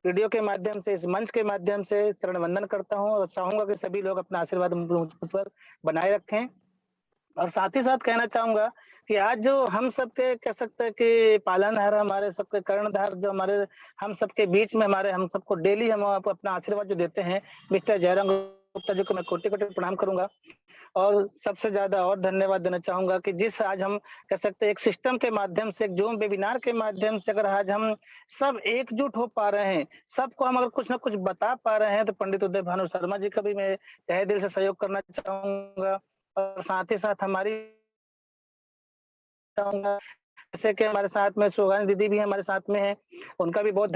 वीडियो के माध्यम से, इस मंच के माध्यम से चरण वंदन करता हूँ और चाहूंगा कि सभी लोग अपना आशीर्वाद मुझ पर बनाए रखें। और साथ ही साथ कहना चाहूंगा कि आज जो हम सबके कह सकते हैं कि पालनहार, हमारे सबके कर्णधार, जो हमारे हम सबके बीच में हमारे हम सबको डेली हम अपना आशीर्वाद जो देते हैं, मिस्टर जयराम गुप्ता जी को मैं कोटि-कोटि प्रणाम करूंगा। और सबसे ज्यादा और धन्यवाद देना चाहूंगा कि जिस आज हम कह सकते हैं एक सिस्टम के माध्यम से, एक जूम वेबिनार के माध्यम से अगर आज हम सब एकजुट हो पा रहे हैं, सबको हम अगर कुछ ना कुछ बता पा रहे हैं, तो पंडित उदय भानु शर्मा जी का भी मैं तहे दिल से सहयोग करना चाहूंगा। और साथ ही साथ हमारी जैसे कि हमारे साथ में सुहानी दीदी भी हमारे साथ में है, उनका भी बहुत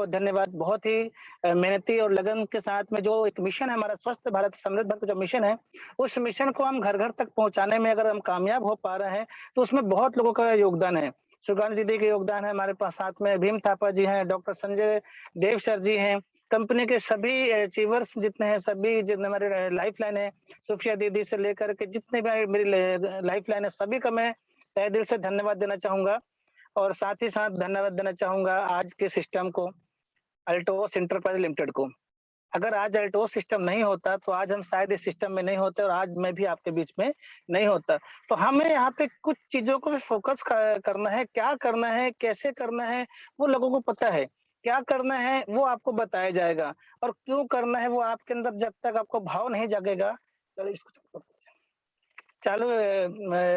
धन्यवाद। बहुत ही मेहनती और लगन के साथ में जो एक मिशन है हमारा स्वस्थ भारत समृद्ध भारत जो मिशन है, उस मिशन को हम घर घर तक पहुंचाने में अगर हम कामयाब हो पा रहे हैं, तो उसमें बहुत लोगों का योगदान है। सुगानी दीदी के योगदान है, हमारे पास साथ में भीम थापा जी हैं, डॉक्टर संजय देव सर जी हैं, कंपनी के सभी अचीवर्स जितने हैं, सभी जितने हमारे लाइफ लाइन है, सुफिया दीदी से लेकर के जितने भी मेरी लाइफ लाइन है, सभी का मैं तहे दिल से धन्यवाद देना चाहूंगा। और साथ ही साथ धन्यवाद देना चाहूंगा आज के सिस्टम को, अल्टोस एंटरप्राइज लिमिटेड को। अगर आज अल्टोस सिस्टम नहीं होता तो आज हम शायद इस सिस्टम में नहीं होते और आज मैं भी आपके बीच में नहीं होता। तो हमें यहाँ पे कुछ चीजों को भी फोकस करना है, क्या करना है, कैसे करना है, वो लोगों को पता है। क्या करना है वो आपको बताया जाएगा और क्यों करना है वो आपके अंदर जब तक आपको भाव नहीं जगेगा, चालू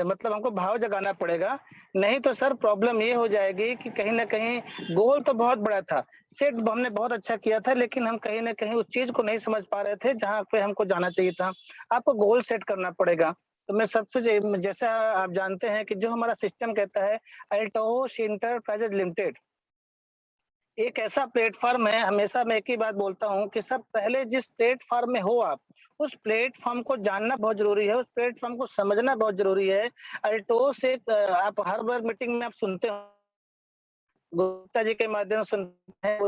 मतलब हमको भाव जगाना पड़ेगा। नहीं तो सर प्रॉब्लम ये हो जाएगी कि कहीं न कहीं गोल तो बहुत बड़ा था, सेट हमने बहुत अच्छा किया था, लेकिन हम कहीं न कहीं उस चीज़ को नहीं समझ पा रहे थे जहाँ पे हमको जाना चाहिए था। आपको गोल सेट करना पड़ेगा। तो मैं सबसे जैसा आप जानते हैं कि जो हमारा सिस्टम कहता है अल्टोस एंटरप्राइजेज लिमिटेड एक ऐसा प्लेटफॉर्म है, हमेशा मैं एक ही बात बोलता हूँ कि सब पहले जिस प्लेटफॉर्म में हो आप, उस प्लेटफॉर्म को जानना बहुत जरूरी है, उस प्लेटफॉर्म को समझना बहुत जरूरी है। अल्टोस एक आप हर बार मीटिंग में आप सुनते हो, गुप्ता जी के माध्यम से सुनते हैं,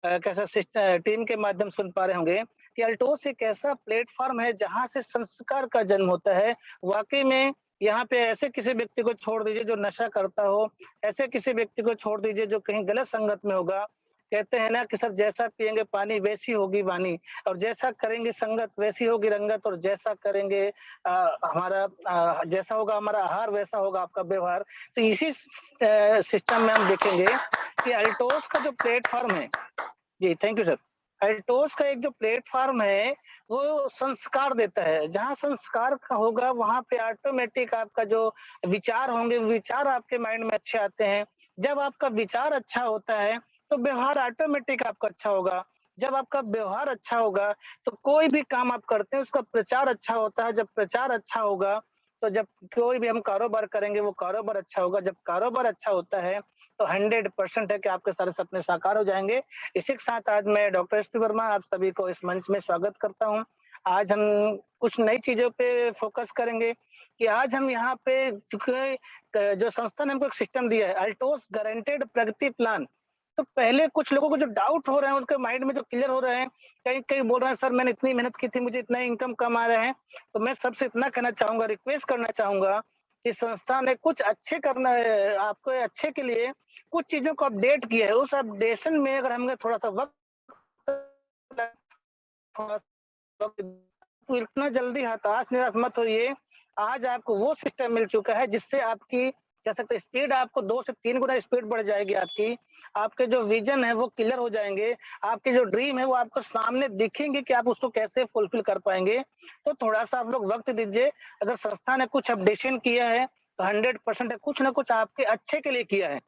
कैसा टीम के माध्यम सुन पा रहे होंगे कि अल्टोस एक ऐसा प्लेटफॉर्म है जहां से संस्कार का जन्म होता है। वाकई में यहाँ पे ऐसे किसी व्यक्ति को छोड़ दीजिए जो नशा करता हो, ऐसे किसी व्यक्ति को छोड़ दीजिए जो कहीं गलत संगत में होगा। कहते हैं ना कि सर जैसा पिएंगे पानी वैसी होगी वाणी, और जैसा करेंगे संगत वैसी होगी रंगत, और जैसा करेंगे जैसा होगा हमारा आहार वैसा होगा आपका व्यवहार। तो इसी सिस्टम में हम देखेंगे कि अल्टोस का जो प्लेटफॉर्म है, जी थैंक यू सर। अल्टोस का एक जो प्लेटफॉर्म है वो संस्कार देता है। जहाँ संस्कार का होगा वहां पे ऑटोमेटिक आपका जो विचार होंगे, विचार आपके माइंड में अच्छे आते हैं। जब आपका विचार अच्छा होता है तो व्यवहार ऑटोमेटिक आपका अच्छा होगा। जब आपका व्यवहार अच्छा होगा तो कोई भी काम आप करते हैं उसका प्रचार अच्छा होता है। जब प्रचार अच्छा होगा तो जब कोई भी हम कारोबार करेंगे वो कारोबार अच्छा होगा। जब कारोबार अच्छा होता है तो 100% है कि आपके सारे सपने साकार हो जाएंगे। इसी के साथ आज मैं डॉक्टर एस पी वर्मा आप सभी को इस मंच में स्वागत करता हूँ। आज हम कुछ नई चीजों पे फोकस करेंगे कि आज हम यहाँ पे चूंकि जो संस्था ने हमको एक सिस्टम दिया है अल्टोस गारंटेड प्रगति प्लान। तो पहले कुछ लोगों को जो डाउट हो रहे हैं उनके माइंड में जो क्लियर हो रहे हैं, कहीं कहीं बोल रहे हैं सर मैंने इतनी मेहनत की थी मुझे इतना इनकम कम आ रहे हैं। तो मैं सबसे इतना कहना चाहूंगा, रिक्वेस्ट करना चाहूंगा कि संस्था ने कुछ अच्छे करना है आपको अच्छे के लिए कुछ चीजों को अपडेट किया है। उस अपडेशन में अगर हमें थोड़ा सा वक्त तो इतना जल्दी हताश निराश मत होइए। आज आपको वो सिस्टम मिल चुका है जिससे आपकी कह सकते स्पीड आपको 2 से 3 गुना स्पीड बढ़ जाएगी आपकी। आपके जो विजन है वो क्लियर हो जाएंगे। आपके जो ड्रीम है वो आपको सामने दिखेंगे कि आप उसको कैसे फुलफिल कर पाएंगे। तो थोड़ा सा आप लोग वक्त दीजिए। अगर संस्था ने कुछ अपडेशन किया है तो 100% कुछ ना कुछ आपके अच्छे के लिए किया है।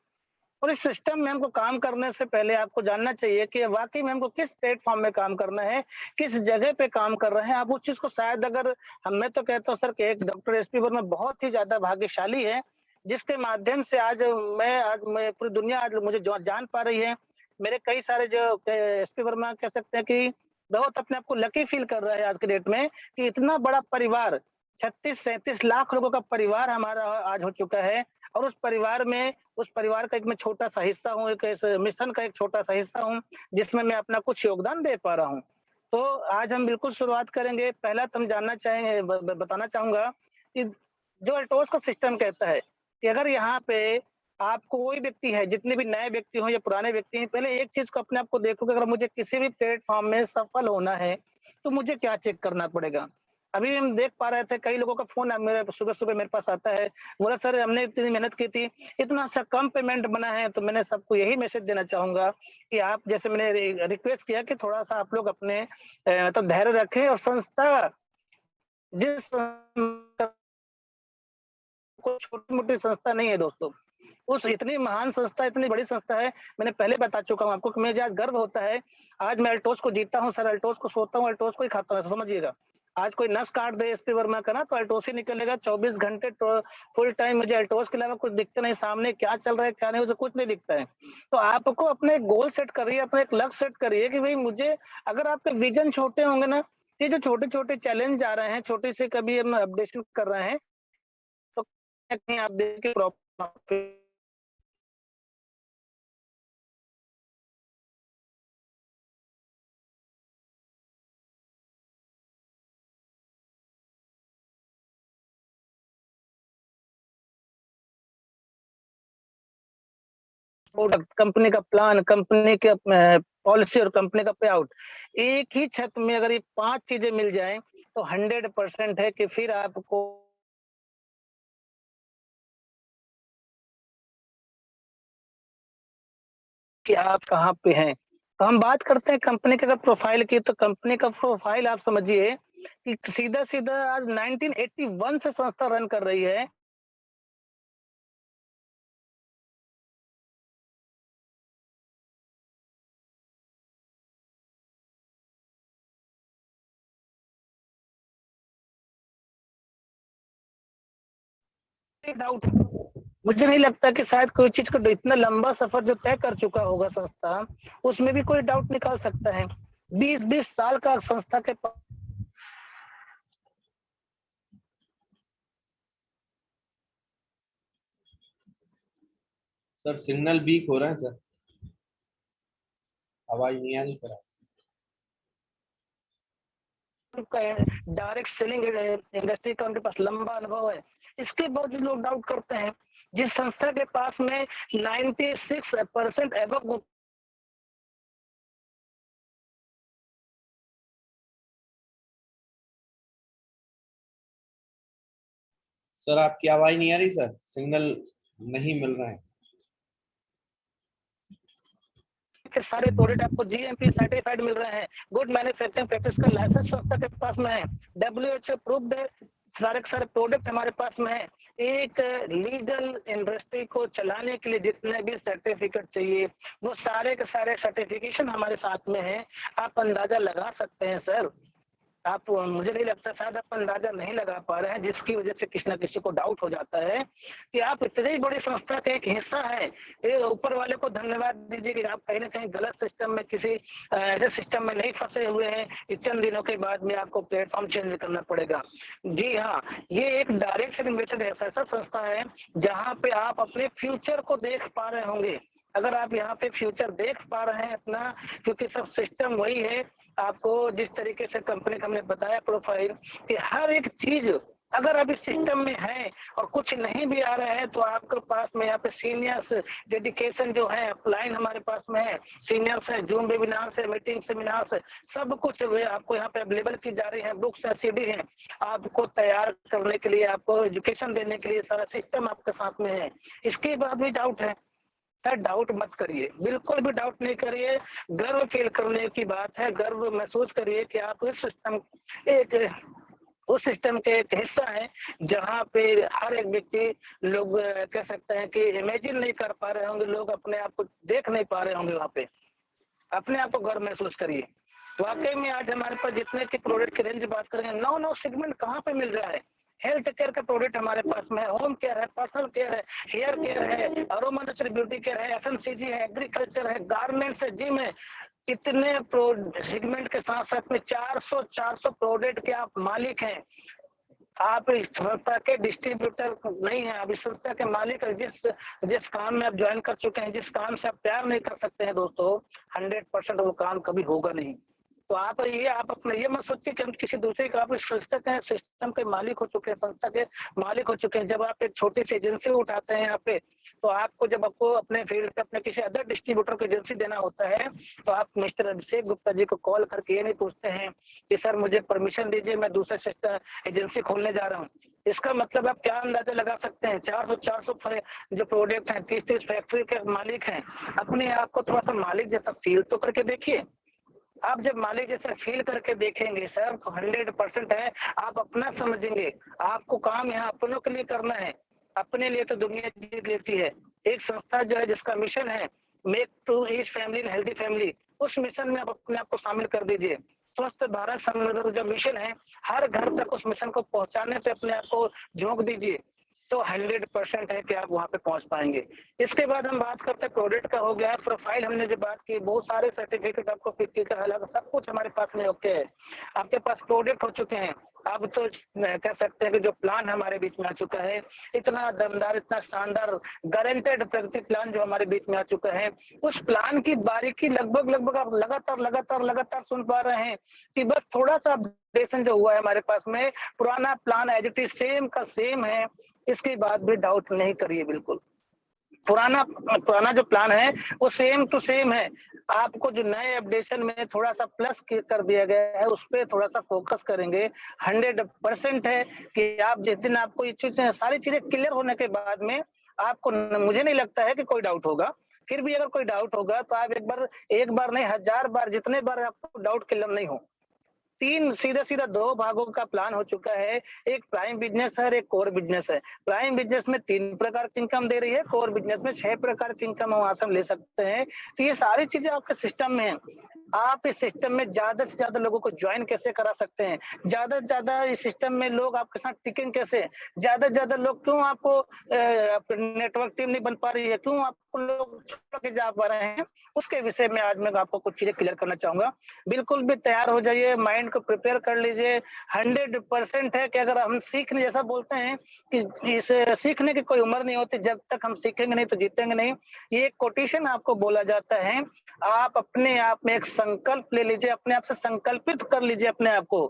और इस सिस्टम में हमको काम करने से पहले आपको जानना चाहिए कि वाकई में हमको किस प्लेटफॉर्म में काम करना है, किस जगह पे काम कर रहे हैं। आप उस चीज को शायद अगर मैं तो कहता हूँ सर कि एक डॉक्टर एस पी वर्मा बहुत ही ज्यादा भाग्यशाली है जिसके माध्यम से आज मैं पूरी दुनिया आज मुझे जान पा रही है। मेरे कई सारे जो एस पी वर्मा कह सकते हैं कि बहुत अपने आप को लकी फील कर रहा है आज के डेट में कि इतना बड़ा परिवार 36-37 लाख लोगों का परिवार हमारा आज हो चुका है। और उस परिवार का एक मैं छोटा सा हिस्सा हूँ, एक इस मिशन का एक छोटा सा हिस्सा हूँ जिसमें मैं अपना कुछ योगदान दे पा रहा हूँ। तो आज हम बिल्कुल शुरुआत करेंगे। पहला तो हम जानना चाहेंगे बताना चाहूंगा कि जो अल्टोस का सिस्टम कहता है कि अगर यहाँ पे आप कोई व्यक्ति है, जितने भी नए व्यक्ति हो या पुराने व्यक्ति हैं, पहले एक चीज को अपने आप को देखो कि अगर मुझे किसी भी प्लेटफॉर्म में सफल होना है तो मुझे क्या चेक करना पड़ेगा। अभी हम देख पा रहे थे कई लोगों का फोन मेरे सुबह-सुबह मेरे पास आता है, बोला सर हमने इतनी मेहनत की थी, इतना सा कम पेमेंट बना है। तो मैंने सबको यही मैसेज देना चाहूंगा कि आप जैसे मैंने रिक्वेस्ट किया कि थोड़ा-सा आप लोग अपने तो धैर्य रखें और संस्था जिस कोई छोटी-मोटी संस्था नहीं है दोस्तों। उस इतनी महान संस्था, इतनी बड़ी संस्था है, मैंने पहले बता चुका हूँ आपको कि मुझे आज गर्व होता है। आज मैं अल्टोस को जीता हूँ सर, अल्टोस को सोता हूँ, अल्टोस को ही खाता हूँ, समझिएगा। आज कोई नस काट दे एसपी वर्मा का ना तो अल्टोस ही निकलेगा 24 घंटे तो फुल टाइम मुझे अल्टोस के अलावा कुछ दिखता नहीं, सामने क्या चल रहा है, क्या नहीं उसे कुछ नहीं दिखता है। तो आपको अपने गोल सेट करिए, अपना एक लक्ष्य सेट करिए कि भई मुझे अगर आपके विज़न छोटे होंगे ना, ये जो छोटे-छोटे चैलेंज आ रहे हैं, छोटे से कभी हम अपडेशन कर रहे हैं, तो कहीं आप देखिए प्रॉब्लम प्रोडक्ट, कंपनी का प्लान, कंपनी के पॉलिसी और कंपनी का पे आउट। एक ही छत में अगर ये 5 चीज़ें मिल जाएँ, तो 100% है कि फिर आपको कि आप कहाँ पे हैं। तो हम बात करते हैं कंपनी के अगर प्रोफ़ाइल की, तो कंपनी का प्रोफ़ाइल आप समझिए कि सीधा-सीधा आज 1981 से संस्था रन कर रही है। डाउट मुझे नहीं लगता कि शायद कोई चीज़ को इतना लंबा सफ़र जो तय कर चुका होगा संस्था, उसमें भी कोई डाउट निकाल सकता है। 20-20 साल का संस्था के सर सिग्नल वीक हो रहा है सर, आवाज नहीं आ रही सर। डायरेक्ट सेलिंग इंडस्ट्री का उनके पास लंबा अनुभव है, इसके बावजूद लोग डाउट करते हैं। जिस संस्था के पास में 96% एबव सर आपकी आवाज नहीं आ रही सर, सिग्नल नहीं मिल रहा है। के सारे प्रोडक्ट आपको जीएमपी सर्टिफाइड मिल रहे हैं, गुड मैन्युफैक्चरिंग प्रैक्टिस का लाइसेंस संस्था के पास में है, WHO अप्रूव्ड है, सारे के सारे प्रोडक्ट हमारे पास में है। एक लीगल इंडस्ट्री को चलाने के लिए जितने भी सर्टिफिकेट चाहिए वो सारे के सारे सर्टिफिकेशन हमारे साथ में है। आप अंदाजा लगा सकते हैं सर, आप, मुझे नहीं लगता, शायद आप अंदाजा नहीं लगा पा रहे हैं, जिसकी वजह से किसी ना किसी को डाउट हो जाता है कि आप इतनी बड़ी संस्था का एक हिस्सा है। ये ऊपर वाले को धन्यवाद दीजिए कि आप कहीं ना कहीं गलत सिस्टम में, किसी ऐसे सिस्टम में नहीं फंसे हुए हैं कि चंद दिनों के बाद में आपको प्लेटफॉर्म चेंज करना पड़ेगा। जी हाँ, ये एक डायरेक्ट सेलिंग मेथड ऐसा संस्था है जहाँ पे आप अपने फ्यूचर को देख पा रहे होंगे। अगर आप यहाँ पे फ्यूचर देख पा रहे हैं अपना, क्योंकि सब सिस्टम वही है, आपको जिस तरीके से कंपनी का हमने बताया प्रोफाइल कि हर एक चीज अगर अभी सिस्टम में है और कुछ नहीं भी आ रहा है तो आपके पास में यहाँ पे सीनियर्स डेडिकेशन जो है अपलाइन हमारे पास में है, सीनियर्स है, जूम वेबिनार से, मीटिंग सेमिनार्स है, सब कुछ आपको यहाँ पे अवेलेबल की जा रही है, बुक्स है, CD है, आपको तैयार करने के लिए, आपको एजुकेशन देने के लिए सारा सिस्टम आपके साथ में है। इसके बाद भी डाउट है, डाउट मत करिए, बिल्कुल भी डाउट नहीं करिए, गर्व फील करने की बात है, गर्व महसूस करिए कि आप उस सिस्टम के एक हिस्सा है जहाँ पे हर एक व्यक्ति, लोग कह सकते हैं कि इमेजिन नहीं कर पा रहे होंगे, लोग अपने आप को देख नहीं पा रहे होंगे, वहाँ पे अपने आप को गर्व महसूस करिए। वाकई में आज हमारे पास जितने की प्रोडक्ट की रेंज बात करेंगे, 9 सेगमेंट कहाँ पे मिल रहा है। हेल्थ केयर का प्रोडक्ट हमारे पास में है, होम केयर है, पर्सनल केयर है, हेयर केयर है, अरोमा नेचुरल ब्यूटी केयर है, FMCG है, एग्रीकल्चर है, गारमेंट्स है, जिम है। इतने सेगमेंट के साथ साथ में 400 प्रोडक्ट के आप मालिक हैं। आप इस संस्था के डिस्ट्रीब्यूटर नहीं है, आप इस संस्था के मालिक है। जिस काम में आप ज्वाइन कर चुके हैं, जिस काम से आप प्यार नहीं कर सकते हैं दोस्तों, 100% वो काम कभी होगा नहीं। तो आप अपने ये मत सोचिए कि हम किसी दूसरे का, आप इस संस्था के सिस्टम के मालिक हो चुके हैं, संस्था के मालिक हो चुके हैं। जब आप एक छोटी सी एजेंसी उठाते हैं यहाँ पे, तो आपको जब आपको अपने फील्ड पे अपने किसी अदर डिस्ट्रीब्यूटर को एजेंसी देना होता है, तो आप मिस्टर अभिषेक गुप्ता जी को कॉल करके ये नहीं पूछते हैं कि सर मुझे परमिशन दीजिए, मैं दूसरे एजेंसी खोलने जा रहा हूँ। इसका मतलब आप क्या अंदाजा लगा सकते हैं, 400 जो प्रोडक्ट हैं, 30 फैक्ट्री के मालिक हैं। अपने आप को थोड़ा सा मालिक जैसा फील तो करके देखिए। आप जब मालिक जैसे फील करके देखेंगे सर, तो 100% है, आप अपना समझेंगे। आपको काम यहाँ अपनों के लिए करना है, अपने लिए तो दुनिया जीत लेती है। एक संस्था जो है जिसका मिशन है make to each family and healthy family, उस मिशन में आप अपने आप को शामिल कर दीजिए। स्वस्थ भारत संवर्धन जो मिशन है, हर घर तक उस मिशन को पहुंचाने पे अपने आप को झोंक दीजिए, तो 100% है कि आप वहां पे पहुंच पाएंगे। इसके बाद हम बात करते हैं प्रोडक्ट का, हो गया प्रोफाइल, हमने जो बात की, बहुत सारे सर्टिफिकेट आपको 50 का अलग सब कुछ हमारे पास में ओके है। आपके पास प्रोडक्ट हो चुके हैं, अब तो कह सकते हैं कि जो प्लान हमारे बीच में आ चुका है, इतना दमदार, इतना शानदार गारंटेड प्रगति प्लान जो हमारे बीच में आ चुका है, उस प्लान की बारीकी लगभग आप लगातार सुन पा रहे हैं कि बस थोड़ा सा अपडेशन जो हुआ है हमारे पास में, पुराना plan as it is same का सेम है। इसके बाद भी डाउट नहीं करिए, बिल्कुल पुराना जो प्लान है वो सेम टू सेम है। आपको जो नए अपडेशन में थोड़ा सा प्लस कर दिया गया है, उस पर थोड़ा सा फोकस करेंगे। 100% है कि आप जिस दिन आपको ये चीजें, सारी चीजें क्लियर होने के बाद में आपको, मुझे नहीं लगता है कि कोई डाउट होगा। फिर भी अगर कोई डाउट होगा तो आप एक बार नहीं 1000 बार, जितने बार आपको डाउट क्लियर नहीं हो। 3 सीधा 2 भागों का प्लान हो चुका है, एक प्राइम बिजनेस है, एक कोर बिजनेस है। प्राइम बिजनेस में 3 प्रकार की इनकम दे रही है, कोर बिजनेस में 6 प्रकार की इनकम वहां से हम ले सकते हैं। तो ये सारी चीजें आपके सिस्टम में है। आप इस सिस्टम में ज्यादा से ज्यादा लोगों को ज्वाइन कैसे करा सकते हैं, ज्यादा से ज्यादा इस सिस्टम में लोग आपके साथ टिकेंगे कैसे, ज्यादा से ज्यादा लोग क्यों आपको नेटवर्क टीम नहीं बन पा रही है, क्यों आपको लोग छोड़ के जा पा रहे हैं, उसके विषय में आज मैं आपको कुछ चीजें क्लियर करना चाहूंगा। बिल्कुल भी तैयार हो जाइए, माइंड को प्रिपेयर कर लीजिए। 100% है कि अगर हम सीखने जैसा बोलते हैं कि इस सीखने की कोई उम्र नहीं होती, जब तक हम सीखेंगे नहीं तो जीतेंगे नहीं। ये एक कोटेशन आपको बोला जाता है। आप अपने आप में एक संकल्प ले लीजिए, अपने आप से संकल्पित कर लीजिए अपने आप को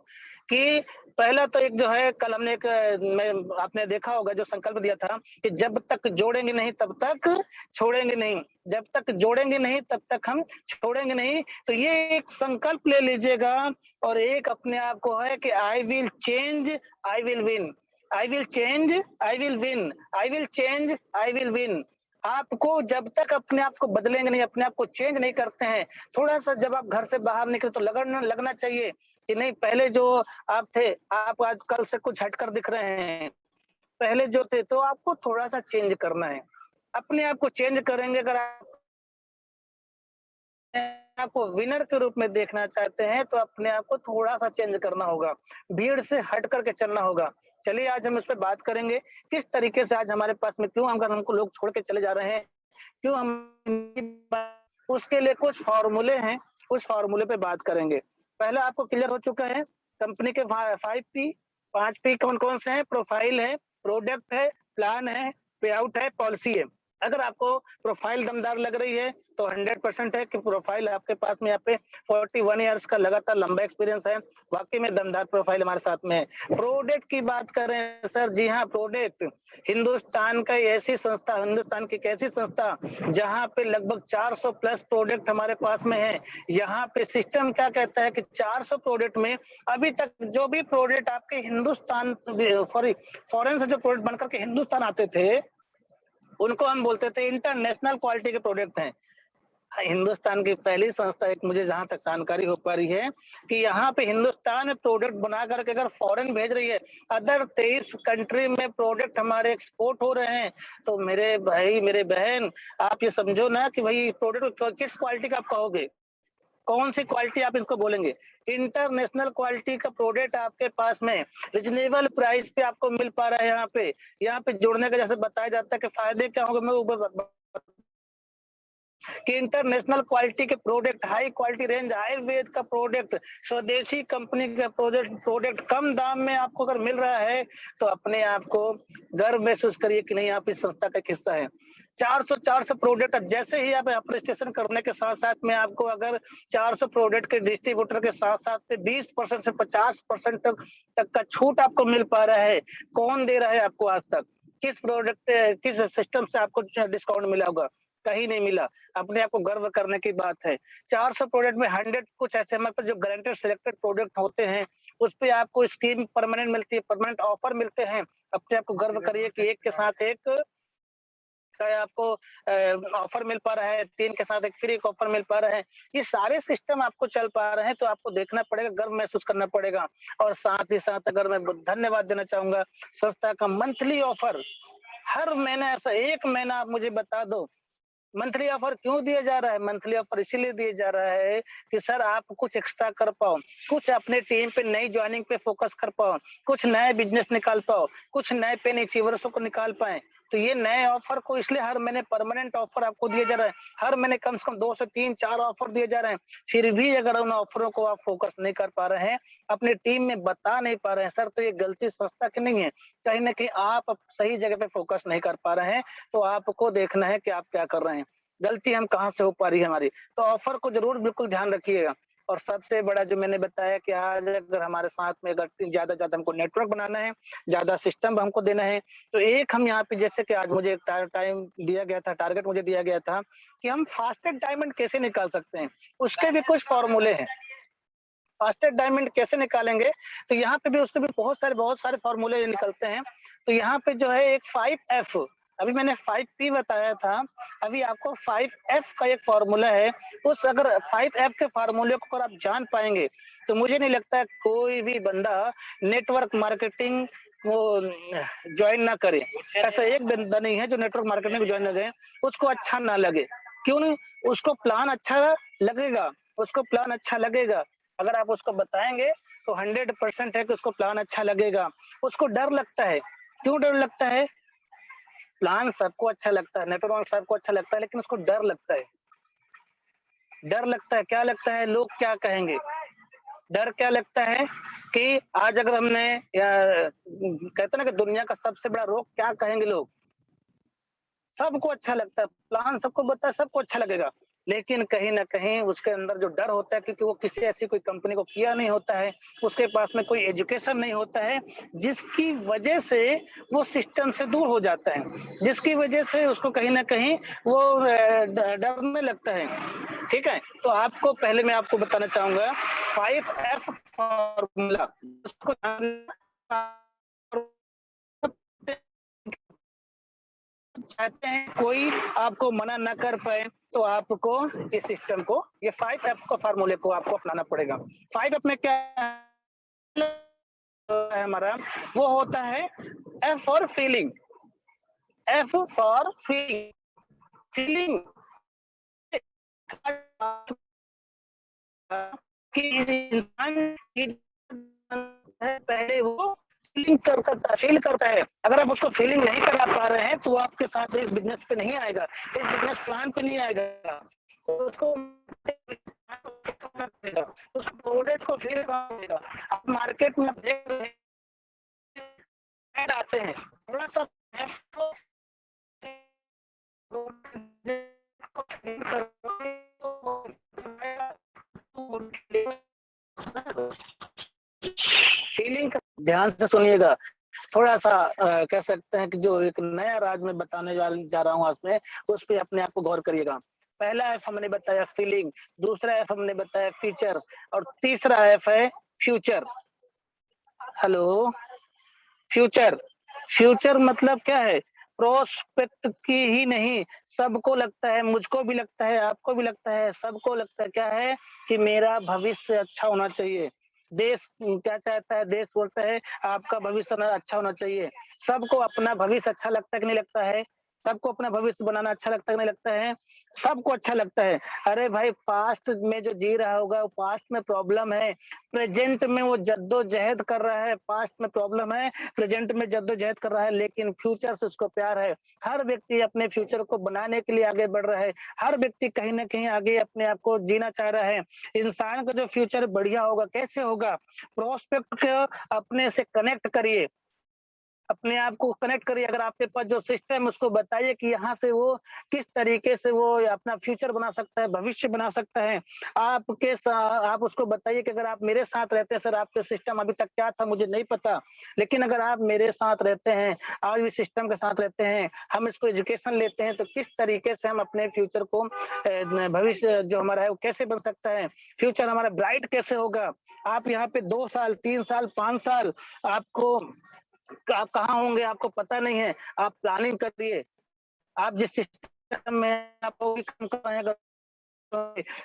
कि पहला तो एक जो है कल हमने एक में आपने देखा होगा जो संकल्प दिया था कि जब तक जोड़ेंगे नहीं तब तक छोड़ेंगे नहीं, जब तक जोड़ेंगे नहीं तब तक हम छोड़ेंगे नहीं। तो ये एक संकल्प ले लीजिएगा और एक अपने आप को है कि I will change, I will win, I will change, I will win, I will change, I will win. आपको जब तक अपने आप को बदलेंगे नहीं, अपने आप को चेंज नहीं करते हैं, थोड़ा सा जब आप घर से बाहर निकले तो लगना चाहिए कि नहीं, पहले जो आप थे आप आज कल से कुछ हटकर दिख रहे हैं, पहले जो थे तो आपको थोड़ा सा चेंज करना है। अपने आप को चेंज करेंगे, अगर आपको विनर के रूप में देखना चाहते हैं तो अपने आप को थोड़ा सा चेंज करना होगा, भीड़ से हट करके चलना होगा। चलिए आज हम इस पे बात करेंगे किस तरीके से आज हमारे पास में क्यों अगर हमको लोग छोड़ के चले जा रहे हैं, क्यों हम उसके लिए कुछ फॉर्मूले हैं, उस फॉर्मूले पे बात करेंगे। पहला आपको क्लियर हो चुका है कंपनी के 5P, 5P कौन कौन से हैं, प्रोफाइल है, प्रोडक्ट है, प्लान है, पे आउट है, पॉलिसी है। अगर आपको प्रोफाइल दमदार लग रही है तो 100% है कि प्रोफाइल आपके पास में यहाँ पे 41 इयर्स का लगातार लंबा एक्सपीरियंस है, वाकई में दमदार प्रोफाइल हमारे साथ में है। प्रोडक्ट की बात करें सर, जी हाँ, प्रोडक्ट हिंदुस्तान का ऐसी संस्था, हिंदुस्तान की कैसी संस्था जहाँ पे लगभग 400 प्लस प्रोडक्ट हमारे पास में है। यहाँ पे सिस्टम क्या कहता है कि 400 प्रोडक्ट में अभी तक जो भी प्रोडक्ट आपके हिंदुस्तान सॉरी फॉरेन से जो प्रोडक्ट बनकर के हिंदुस्तान आते थे उनको हम बोलते थे इंटरनेशनल क्वालिटी के प्रोडक्ट हैं। हिंदुस्तान की पहली संस्था, एक मुझे जहां तक जानकारी हो पा रही है कि यहाँ पे हिंदुस्तान में प्रोडक्ट बना करके अगर फॉरेन भेज रही है, अदर 23 कंट्री में प्रोडक्ट हमारे एक्सपोर्ट हो रहे हैं, तो मेरे भाई मेरे बहन आप ये समझो ना कि भाई प्रोडक्ट किस क्वालिटी का आप कहोगे, कौन सी क्वालिटी आप इसको बोलेंगे। इंटरनेशनल क्वालिटी का प्रोडक्ट आपके पास में रिजनेबल प्राइस पे आपको मिल पा रहा है। यहाँ पे जुड़ने का जैसे बताया जाता है कि फायदे क्या होंगे, मैं ऊपर कि इंटरनेशनल क्वालिटी के product, high quality range, Ayurveda का प्रोडक्ट, स्वदेशी कंपनी का प्रोडक्ट कम दाम में आपको अगर मिल रहा है तो अपने आप को गर्व महसूस करिए कि नहीं आप इस संस्था का हिस्सा है। 400 प्रोडक्ट, जैसे ही आप एप्रिसिएशन करने के साथ साथ में आपको अगर 400 प्रोडक्ट के डिस्ट्रीब्यूटर के साथ साथ में 20% से 50% तक का छूट आपको मिल पा रहा है, कौन दे रहा है आपको आज तक, किस प्रोडक्ट किस सिस्टम से आपको डिस्काउंट मिला होगा, कहीं नहीं मिला। अपने आप को गर्व करने की बात है। 400 प्रोडक्ट में 100 कुछ ऐसे हमारे पास जो गारंटेड सिलेक्टेड प्रोडक्ट होते हैं उस पे आपको स्कीम परमानेंट मिलती है, परमानेंट ऑफर मिलते हैं। अपने आप को गर्व करिए कि एक के साथ एक का आपको ऑफर मिल पा रहा है, 3 के साथ एक फ्री ऑफर मिल पा रहा है। ये सारे सिस्टम आपको चल पा रहे हैं तो आपको देखना पड़ेगा, गर्व महसूस करना पड़ेगा। और साथ ही साथ अगर मैं धन्यवाद देना चाहूंगा संस्था का मंथली ऑफर, हर महीना ऐसा एक महीना आप मुझे बता दो मंथली ऑफर क्यों दिया जा रहा है। मंथली ऑफर इसीलिए दिया जा रहा है कि सर आप कुछ एक्स्ट्रा कर पाओ, कुछ अपने टीम पे नई ज्वाइनिंग पे फोकस कर पाओ, कुछ नए बिजनेस निकाल पाओ, कुछ नए पेन अचीवर्स को निकाल पाए। तो ये नए ऑफर को इसलिए हर महीने परमानेंट ऑफर आपको दिया जा रहा है, हर महीने कम से कम 2 से 3 4 ऑफर दिए जा रहे हैं। फिर भी अगर उन ऑफरों को आप फोकस नहीं कर पा रहे हैं, अपनी टीम में बता नहीं पा रहे हैं सर, तो ये गलती संस्था की नहीं है, कहीं ना कहीं आप सही जगह पे फोकस नहीं कर पा रहे हैं। तो आपको देखना है कि आप क्या कर रहे हैं, गलती हम कहाँ से हो पा रही है हमारी। तो ऑफर को जरूर बिल्कुल ध्यान रखिएगा। और सबसे बड़ा जो मैंने बताया कि आज अगर हमारे साथ में अगर ज्यादा ज्यादा हमको नेटवर्क बनाना है, ज्यादा सिस्टम हमको देना है, तो एक हम यहाँ पे जैसे कि आज मुझे टाइम दिया गया था, टारगेट मुझे दिया गया था कि हम फास्टेस्ट डायमंड कैसे निकाल सकते हैं, उसके भी कुछ फॉर्मूले हैं। फास्टेस्ट डायमंड कैसे निकालेंगे, तो यहाँ पे भी उसके भी बहुत सारे फॉर्मूले निकलते हैं। तो यहाँ पे जो है एक 5F, अभी मैंने 5P बताया था, अभी आपको 5F का एक फॉर्मूला है। उस अगर 5F के फॉर्मूले को अगर आप जान पाएंगे तो मुझे नहीं लगता कोई भी बंदा नेटवर्क मार्केटिंग वो ज्वाइन ना करे। ऐसा एक बंदा नहीं है जो नेटवर्क मार्केटिंग ज्वाइन ना करे उसको अच्छा ना लगे। क्यों नहीं, उसको प्लान अच्छा लगेगा, उसको प्लान अच्छा लगेगा। अगर आप उसको बताएंगे तो 100% है कि उसको प्लान अच्छा लगेगा। उसको डर लगता है। क्यों डर लगता है? प्लान सबको अच्छा लगता है, नेटवर्क सबको अच्छा लगता है, लेकिन उसको डर लगता है। डर लगता है, क्या लगता है? लोग क्या कहेंगे? डर क्या लगता है कि आज अगर हमने कहते हैं ना कि दुनिया का सबसे बड़ा रोग क्या कहेंगे लोग? सबको अच्छा लगता है, प्लान सबको बताया सबको अच्छा लगेगा, लेकिन कहीं न कहीं उसके अंदर जो डर होता है क्योंकि वो किसी ऐसी कोई कंपनी को किया नहीं होता है, उसके पास में कोई एजुकेशन नहीं होता है, जिसकी वजह से वो सिस्टम से दूर हो जाता है, जिसकी वजह से उसको कहीं न कहीं वो डरने लगता है। ठीक है? तो आपको पहले मैं आपको बताना चाहूँगा 5F फॉर्मूला उसको चाहते हैं कोई आपको मना ना कर पाए तो आपको इस सिस्टम को ये 5F का फार्मूले को आपको अपनाना पड़ेगा। 5F में क्या है हमारा? वो होता है F for feeling, F for feeling, feeling कि इंसान की पहले वो फील करता है। अगर आप उसको फीलिंग नहीं करा पा रहे हैं तो वो आपके साथ इस बिजनेस पे नहीं आएगा, इस बिजनेस प्लान पे नहीं आएगा। तो उसको उस प्रोडक्ट को फील करना पड़ेगा। आप मार्केट में देख रहे हैं आते हैं थोड़ा सा फीलिंग ध्यान से सुनिएगा। थोड़ा सा कह सकते हैं कि जो एक नया राज में बताने जा रहा हूँ आपसे, उस पे अपने आप को गौर करिएगा। पहला एफ हमने बताया फीलिंग, दूसरा एफ हमने बताया फीचर और तीसरा एफ है फ्यूचर। हेलो, फ्यूचर, फ्यूचर मतलब क्या है? प्रोस्पेक्ट की ही नहीं, सबको लगता है, मुझको भी लगता है, आपको भी लगता है, सबको लगता है क्या है कि मेरा भविष्य अच्छा होना चाहिए। देश क्या चाहता है? देश बोलता है आपका भविष्य अच्छा होना चाहिए। सबको अपना भविष्य अच्छा लगता है कि नहीं लगता है? सबको अपना भविष्य बनाना अच्छा लगता है कि नहीं लगता है? सबको अच्छा लगता है। अरे भाई पास्ट में जो जी रहा होगा वो पास्ट में प्रॉब्लम है, प्रेजेंट में वो जद्दोजहद कर रहा है, पास्ट में प्रॉब्लम है, प्रेजेंट में जद्दोजहद कर रहा है, लेकिन फ्यूचर से उसको प्यार है। हर व्यक्ति अपने फ्यूचर को बनाने के लिए आगे बढ़ रहा है, हर व्यक्ति कहीं न कहीं आगे अपने आप को जीना चाह रहा है। इंसान का जो फ्यूचर बढ़िया होगा, कैसे होगा? प्रोस्पेक्ट को अपने से कनेक्ट करिए। अपने आप को कनेक्ट करिए। अगर आपके पास जो सिस्टम है उसको बताइए कि यहाँ से वो किस तरीके से वो अपना फ्यूचर बना सकता है, भविष्य बना सकता है। आप उसको बताइए कि अगर आप मेरे साथ रहते हैं, सर आपके सिस्टम अभी तक क्या था मुझे नहीं पता, लेकिन अगर आप मेरे साथ रहते हैं, आज इस सिस्टम के साथ रहते हैं, हम इसको एजुकेशन लेते हैं तो किस तरीके से हम अपने फ्यूचर को भविष्य जो हमारा है वो कैसे बन सकता है, फ्यूचर हमारा ब्राइट कैसे होगा। आप यहाँ पे 2 साल, 3 साल, 5 साल आपको आप कहाँ होंगे आपको पता नहीं है, आप प्लानिंग करिए। आप जिस सिस्टम में आप काम कर रहे हैं,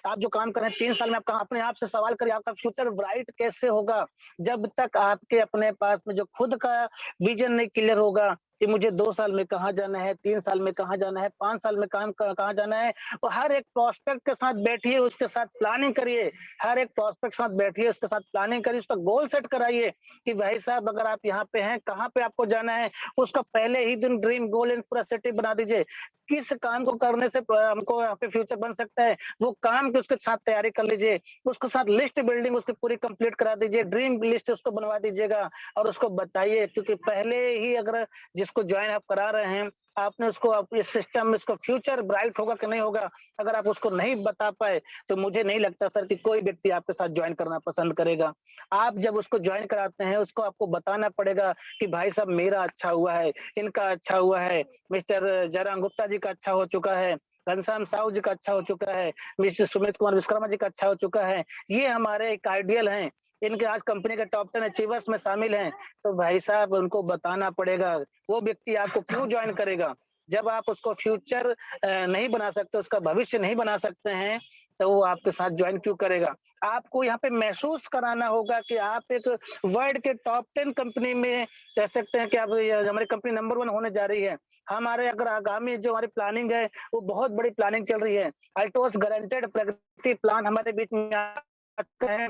आप जो काम कर रहे हैं 3 साल में आप अपने आप से सवाल करिए आपका फ्यूचर ब्राइट कैसे होगा? जब तक आपके अपने पास में जो खुद का विजन नहीं क्लियर होगा कि मुझे 2 साल में कहाँ जाना है, 3 साल में कहाँ जाना है, 5 साल में कहाँ जाना है, तो हर एक प्रोस्पेक्ट के साथ बैठिए, उसके साथ प्लानिंग करिए। हर एक प्रोस्पेक्ट के साथ बैठिए, उसके साथ प्लानिंग करिए, उसका गोल सेट कराइए कि भाई साहब अगर आप यहाँ पे हैं, कहाँ पे आपको जाना है, उसका पहले ही दिन ड्रीम गोल एंड पूरा सेटअप बना दीजिए। किस काम को करने से हमको यहाँ पे फ्यूचर बन सकता है, वो काम की उसके साथ तैयारी कर लीजिए, उसके साथ लिस्ट बिल्डिंग उसकी पूरी कंप्लीट करा दीजिए, ड्रीम लिस्ट उसको बनवा दीजिएगा और उसको बताइए क्योंकि पहले ही अगर जिसको ज्वाइन आप करा रहे हैं, आपने उसको इस सिस्टम में उसको फ्यूचर ब्राइट होगा कि नहीं होगा, अगर आप उसको नहीं बता पाए, तो मुझे नहीं लगता सर कि कोई व्यक्ति आपके साथ ज्वाइन करना पसंद करेगा। आप जब उसको ज्वाइन कराते हैं, उसको आपको बताना पड़ेगा कि भाई साहब मेरा अच्छा हुआ है, इनका अच्छा हुआ है, मिस्टर जयराम गुप्ता जी का अच्छा हो चुका है, घनश्याम साहू जी का अच्छा हो चुका है, मिस्टर सुमित कुमार विश्वकर्मा जी का अच्छा हो चुका है। ये हमारे एक आइडियल हैं, इनके आज कंपनी के टॉप 10 अचीवर्स में शामिल हैं। तो भाई साहब उनको बताना पड़ेगा, वो व्यक्ति आपको क्यों ज्वाइन करेगा? जब आप उसको फ्यूचर नहीं बना सकते, उसका भविष्य नहीं बना सकते हैं, तो वो आपके साथ ज्वाइन क्यों करेगा? आपको यहाँ पे महसूस कराना होगा कि आप एक वर्ल्ड के टॉप 10 कंपनी में कह सकते हैं कि आप हमारी कंपनी नंबर 1 होने जा रही है। हमारे अगर आगामी जो हमारी प्लानिंग है वो बहुत बड़ी प्लानिंग चल रही है। अल्टोस गारंटेड प्रगति प्लान हमारे बीच में आते हैं,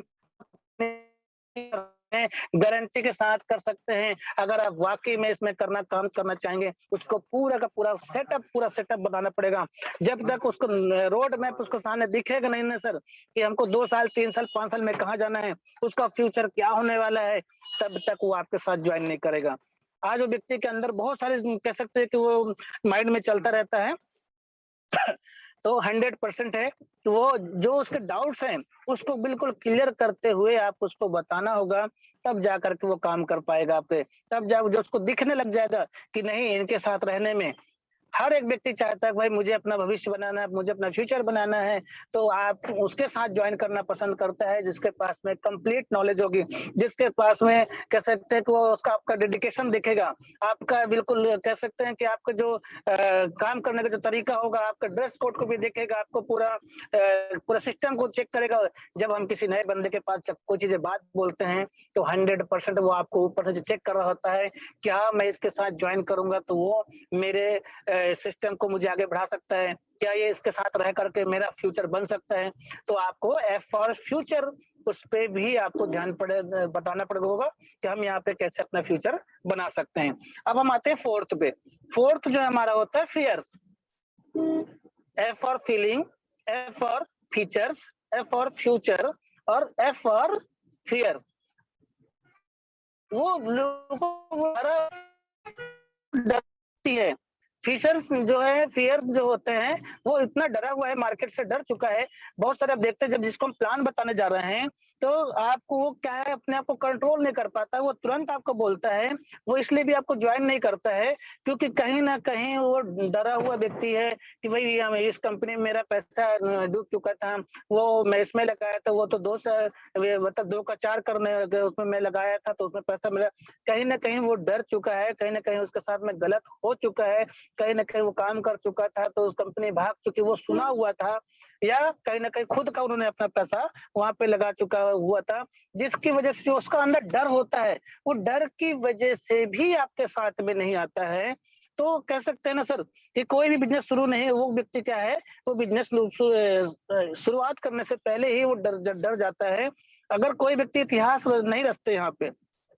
गारंटी के साथ कर सकते हैं। अगर आप वाकई में इसमें काम करना चाहेंगे, उसको पूरा का पूरा सेटअप बनाना पड़ेगा। जब तक उसको रोड मैप उसको सामने दिखेगा नहीं ना सर कि हमको 2 साल 3 साल 5 साल में कहाँ जाना है, उसका फ्यूचर क्या होने वाला है, तब तक वो आपके साथ ज्वाइन नहीं करेगा। आज वो व्यक्ति के अंदर बहुत सारे कह सकते हैं कि वो माइंड में चलता रहता है। तो 100% है कि वो जो उसके डाउट्स हैं उसको बिल्कुल क्लियर करते हुए आप उसको बताना होगा, तब जा करके वो काम कर पाएगा आपके। तब जा जो उसको दिखने लग जाएगा कि नहीं इनके साथ रहने में हर एक व्यक्ति चाहता है भाई मुझे अपना भविष्य बनाना है, मुझे अपना फ्यूचर बनाना है, तो आप उसके साथ ज्वाइन करना पसंद करता है जिसके पास में कंप्लीट नॉलेज होगी, जिसके पास में कह सकते हैं कि वो उसका आपका डेडिकेशन दिखेगा, आपका बिल्कुल कह सकते हैं कि आपका जो काम करने का जो तरीका होगा, आपका ड्रेस कोड को भी देखेगा, आपको पूरा सिस्टम को चेक करेगा। जब हम किसी नए बंदे के पास जब कोई चीजें बात बोलते हैं तो 100% वो आपको ऊपर से चेक कर रहा होता है, क्या मैं इसके साथ ज्वाइन करूंगा तो वो मेरे सिस्टम को मुझे आगे बढ़ा सकता है, क्या ये इसके साथ रह करके मेरा फ्यूचर बन सकता है। तो आपको एफ फॉर फ्यूचर उस पे भी आपको बताना पड़ेगा होगा कि हम यहाँ पे कैसे अपना फ्यूचर बना सकते हैं। अब हम आते हैं फोर्थ पे। फोर्थ जो हमारा होता है fears. F for feeling, F for features, F for future और एफ फॉर फियर। वो लोगों को डरती है। फिशर्स जो है फियर जो होते हैं वो इतना डरा हुआ है, मार्केट से डर चुका है। बहुत सारे आप देखते हैं जब जिसको हम प्लान बताने जा रहे हैं तो आपको वो क्या है अपने आप को कंट्रोल नहीं कर पाता, वो तुरंत आपको बोलता है। वो इसलिए भी आपको ज्वाइन नहीं करता है क्योंकि कहीं ना कहीं वो डरा हुआ व्यक्ति है कि भाई इस कंपनी में मेरा पैसा डूब चुका था, वो मैं इसमें लगाया था, वो तो मतलब 2 का 4 करने उसमें मैं लगाया था तो उसमें पैसा मिला। कहीं ना कहीं वो डर चुका है, कहीं ना कहीं उसके साथ में गलत हो चुका है, कहीं ना कहीं वो काम कर चुका था तो उस कंपनी भाग चुकी, वो सुना हुआ था, या कहीं ना कहीं खुद का उन्होंने अपना पैसा वहां पे लगा चुका हुआ था, जिसकी वजह से जो उसका अंदर डर होता है वो डर की वजह से भी आपके साथ में नहीं आता है। तो कह सकते हैं ना सर कि कोई भी बिजनेस शुरू नहीं, वो व्यक्ति क्या है वो बिजनेस शुरुआत करने से पहले ही वो डर जाता है। अगर कोई व्यक्ति इतिहास नहीं रचते यहाँ पे,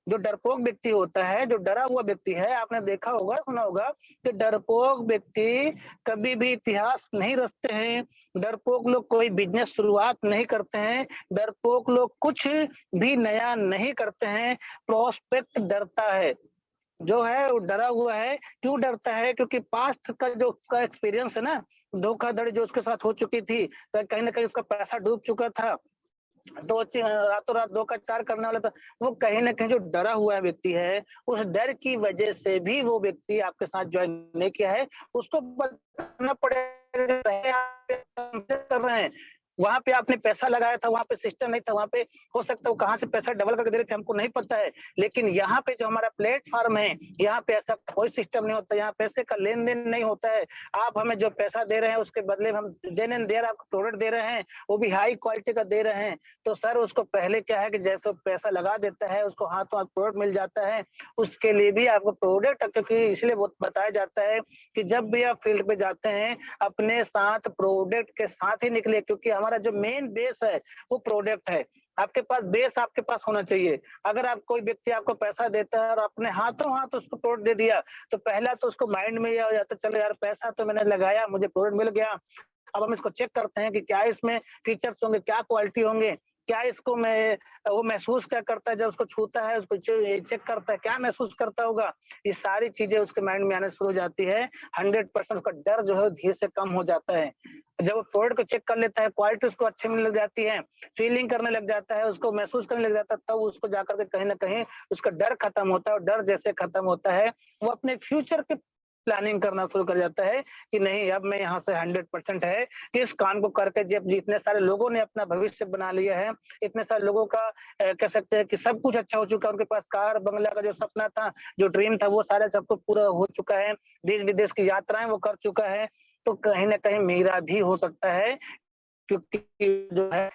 जो डरपोक व्यक्ति होता है, जो डरा हुआ व्यक्ति है, आपने देखा होगा सुना होगा कि डरपोक व्यक्ति कभी भी इतिहास नहीं रचते हैं, डरपोक लोग कोई बिजनेस शुरुआत नहीं करते हैं, डरपोक लोग कुछ भी नया नहीं करते हैं। प्रोस्पेक्ट डरता है, जो है वो डरा हुआ है। क्यों डरता है? क्योंकि पास्ट का जो उसका एक्सपीरियंस है ना, धोखाधड़ी जो उसके साथ हो चुकी थी, तो कहीं ना कहीं उसका पैसा डूब चुका था, रातों रात 2 का 4 करने वाला था। वो कहीं न कहीं जो डरा हुआ व्यक्ति है, उस डर की वजह से भी वो व्यक्ति आपके साथ ज्वाइन नहीं किया है। उसको बताना पड़ेगा कर रहे हैं। वहाँ पे आपने पैसा लगाया था, वहाँ पे सिस्टम नहीं था, वहाँ पे हो सकता है वो कहाँ से पैसा डबल करके दे रहे थे, हमको नहीं पता है। लेकिन यहाँ पे जो हमारा प्लेटफ़ॉर्म है, यहाँ पे ऐसा कोई सिस्टम नहीं होता, यहाँ पैसे का लेन-देन नहीं होता है। आप हमें जो पैसा दे रहे हैं, उसके बदले में हम देन एंड देयर आपको प्रोडक्ट दे रहे हैं, वो भी हाई क्वालिटी का दे रहे हैं। तो सर उसको पहले क्या है कि जैसे पैसा लगा देता है, उसको हाथों हाथ प्रोडक्ट मिल जाता है, उसके लिए भी आपको प्रोडक्ट, क्योंकि इसलिए वो बताया जाता है कि जब भी आप फील्ड पे जाते हैं, अपने साथ प्रोडक्ट के साथ ही निकले, क्योंकि हमारा जो मेन बेस है, वो प्रोडक्ट है। आपके पास बेस आपके पास होना चाहिए। अगर आप कोई व्यक्ति आपको पैसा देता है और अपने हाथों हाथ उसको प्रोडक्ट दे दिया, तो पहला तो उसको माइंड में ये आ जाता है, चलो यार पैसा तो मैंने लगाया, मुझे प्रोडक्ट मिल गया। अब हम इसको चेक करते हैं कि क्या इसमें फीचर्स होंगे, क्या क्वालिटी होंगे, क्या इसको मैं वो महसूस क्या करता है जब उसको छूता है, उसको चेक करता है, क्या महसूस करता होगा। ये सारी चीजें उसके माइंड में आने शुरू हो जाती है। 100% उसका डर जो है धीरे से कम हो जाता है। जब वो प्रोडक्ट को चेक कर लेता है, क्वालिटी उसको अच्छी मिलने लग जाती है, फीलिंग करने लग जाता है, उसको महसूस करने लग जाता है, तब उसको जाकर के कहीं ना कहीं उसका डर खत्म होता है। और डर जैसे खत्म होता है, वो अपने फ्यूचर के प्लानिंग करना शुरू कर जाता है कि नहीं अब मैं यहाँ से 100% है इस काम को करके, जब जितने सारे लोगों ने अपना भविष्य बना लिया है, इतने सारे लोगों का कह सकते हैं कि सब कुछ अच्छा हो चुका है, उनके पास कार बंगला का जो सपना था, जो ड्रीम था, वो सारे सब कुछ पूरा हो चुका है, देश विदेश की यात्राएं वो कर चुका है। तो कहीं ना कहीं मेरा भी हो सकता है, क्योंकि जो है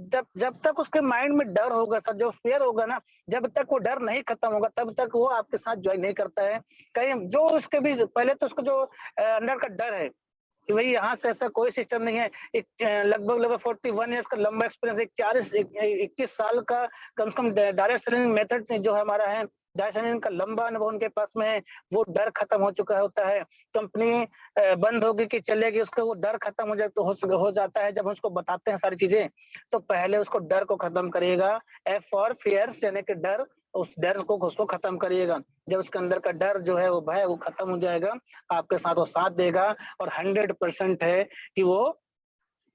जब जब तक उसके माइंड में डर होगा सर, जो फियर होगा ना, जब तक वो डर नहीं खत्म होगा तब तक वो आपके साथ ज्वाइन नहीं करता है। कहीं जो उसके भी पहले तो उसको जो अंदर का डर है कि भाई यहाँ से ऐसा कोई सिस्टम नहीं है। एक लगभग 41 ईयर्स का लंबा एक्सपीरियंस, 21 साल का कम से कम डायरेक्ट सेलिंग मेथड जो है हमारा है, डायरेक्ट सेलिंग का लंबा अनुभव उनके पास में है। वो डर खत्म हो चुका होता है। कंपनी बंद होगी कि चलेगी, उसका वो डर खत्म हो जाए तो हो जाता है। जब हम उसको बताते हैं सारी चीजें, तो पहले उसको डर को खत्म करिएगा। एफ फॉर फियर्स यानी कि डर, उस डर को उसको खत्म करिएगा। जब उसके अंदर का डर जो है वो भय वो खत्म हो जाएगा, आपके साथ वो साथ देगा और 100% है कि वो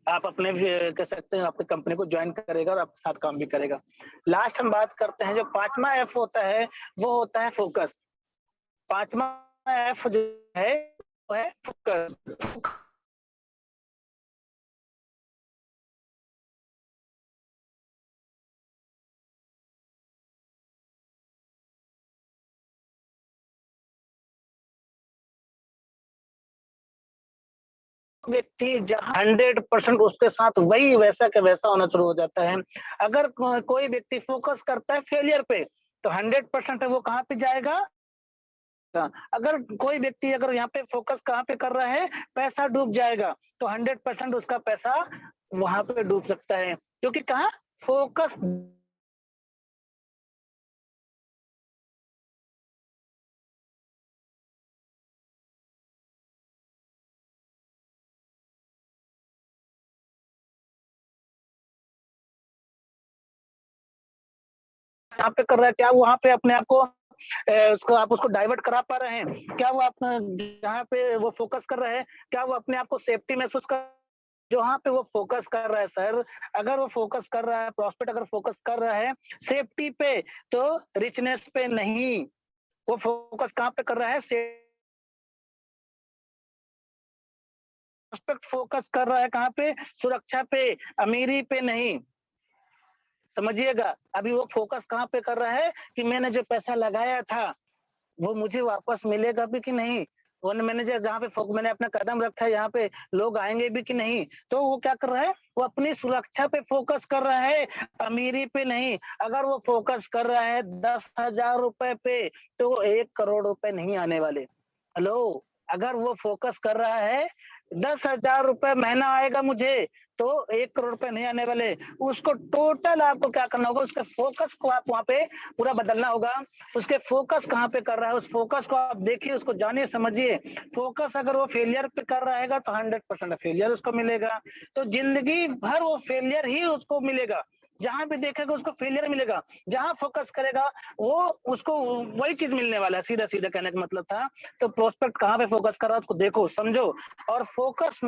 आप अपने कह सकते हैं आपकी कंपनी को ज्वाइन करेगा और आपके साथ काम भी करेगा। लास्ट हम बात करते हैं, जो 5वां एफ होता है वो होता है फोकस। 5वां एफ जो है वो है फोकस। व्यक्ति जहाँ 100% उसके साथ वही वैसा का वैसा होना शुरू हो जाता है। अगर कोई व्यक्ति फोकस करता है फेलियर पे, तो 100% वो कहाँ पे जाएगा। अगर कोई व्यक्ति अगर यहाँ पे फोकस कहाँ पे कर रहा है, पैसा डूब जाएगा, तो 100% उसका पैसा वहां पे डूब सकता है, क्योंकि कहाँ फोकस। यहाँ पे कर रहा है, क्या वहां पे अपने आप को उसको आप उसको डाइवर्ट करा पा रहे हैं? क्या वो आप जहाँ पे वो फोकस कर रहे हैं, क्या वो अपने आप को सेफ्टी महसूस कर, जहाँ पे वो फोकस कर रहा है सर, अगर वो फोकस कर रहा है, प्रॉस्पेक्ट अगर फोकस कर रहा है सेफ्टी पे, तो रिचनेस पे नहीं। वो फोकस कहाँ पे कर रहा है, प्रॉस्पेक्ट फोकस कर रहा है कहाँ पे, सुरक्षा पे, अमीरी पे नहीं। समझिएगा, अभी वो फोकस कहाँ पे कर रहा है कि मैंने जो पैसा लगाया था वो मुझे वापस मिलेगा भी कि नहीं। वन मैनेजर जहाँ पे मैंने अपना कदम रखा है, यहाँ पे लोग आएंगे भी कि नहीं। तो वो क्या कर रहा है, वो अपनी सुरक्षा पे फोकस कर रहा है, अमीरी पे नहीं। अगर वो फोकस कर रहा है 10,000 रुपए पे, तो 1 करोड़ रुपए नहीं आने वाले। हेलो, अगर वो फोकस कर रहा है 10,000 रुपए महीना आएगा मुझे, तो 1 करोड़ रुपए नहीं आने वाले। उसको टोटल आपको क्या करना होगा, उसके फोकस को आप वहां पे पूरा बदलना होगा। उसके फोकस कहाँ पे कर रहा है, उस फोकस को आप देखिए, उसको जानिए, समझिए। फोकस अगर वो फेलियर पे कर रहेगा तो 100% फेलियर उसको मिलेगा। तो जिंदगी भर वो फेलियर ही उसको मिलेगा। जहां भी देखेगा उसको फेलियर मिलेगा। जहां फोकस करेगा वो उसको वही चीज मिलने वाला है। सीधा सीधा कहने का मतलब था। तो प्रोस्पेक्ट कहाँ पे फोकस कर रहा है उसको देखो, समझो और फोकस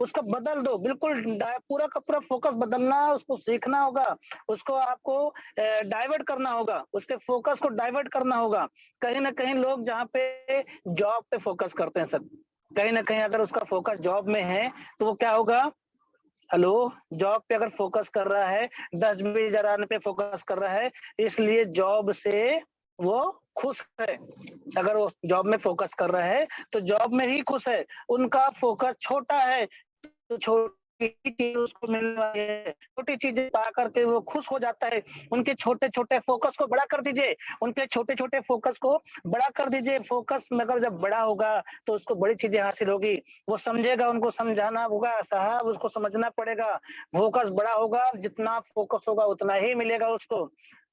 उसको बदल दो। बिल्कुल पूरा का पूरा फोकस बदलना, उसको सीखना होगा, उसको आपको डाइवर्ट करना होगा, उसके फोकस को डाइवर्ट करना होगा। कहीं ना कहीं लोग जहाँ पे जॉब पे फोकस करते हैं सर, कहीं ना कहीं अगर उसका फोकस जॉब में है तो वो क्या होगा, हेलो, जॉब पे अगर फोकस कर रहा है, 10-20 हजार आने पे फोकस कर रहा है, इसलिए जॉब से वो खुश है। अगर वो जॉब में फोकस कर रहा है तो जॉब में ही खुश है। उनका फोकस छोटा है तो छोटी चीज उसको मिलने वाली है, छोटी चीजें पा करके वो खुश हो जाता है। उनके छोटे छोटे फोकस को बड़ा कर दीजिए, उनके छोटे छोटे फोकस को बड़ा कर दीजिए। फोकस अगर जब बड़ा होगा तो उसको बड़ी चीजें हासिल होगी। वो समझेगा, उनको समझाना होगा, साहब उसको समझना पड़ेगा। फोकस बड़ा होगा, जितना फोकस होगा उतना ही मिलेगा उसको।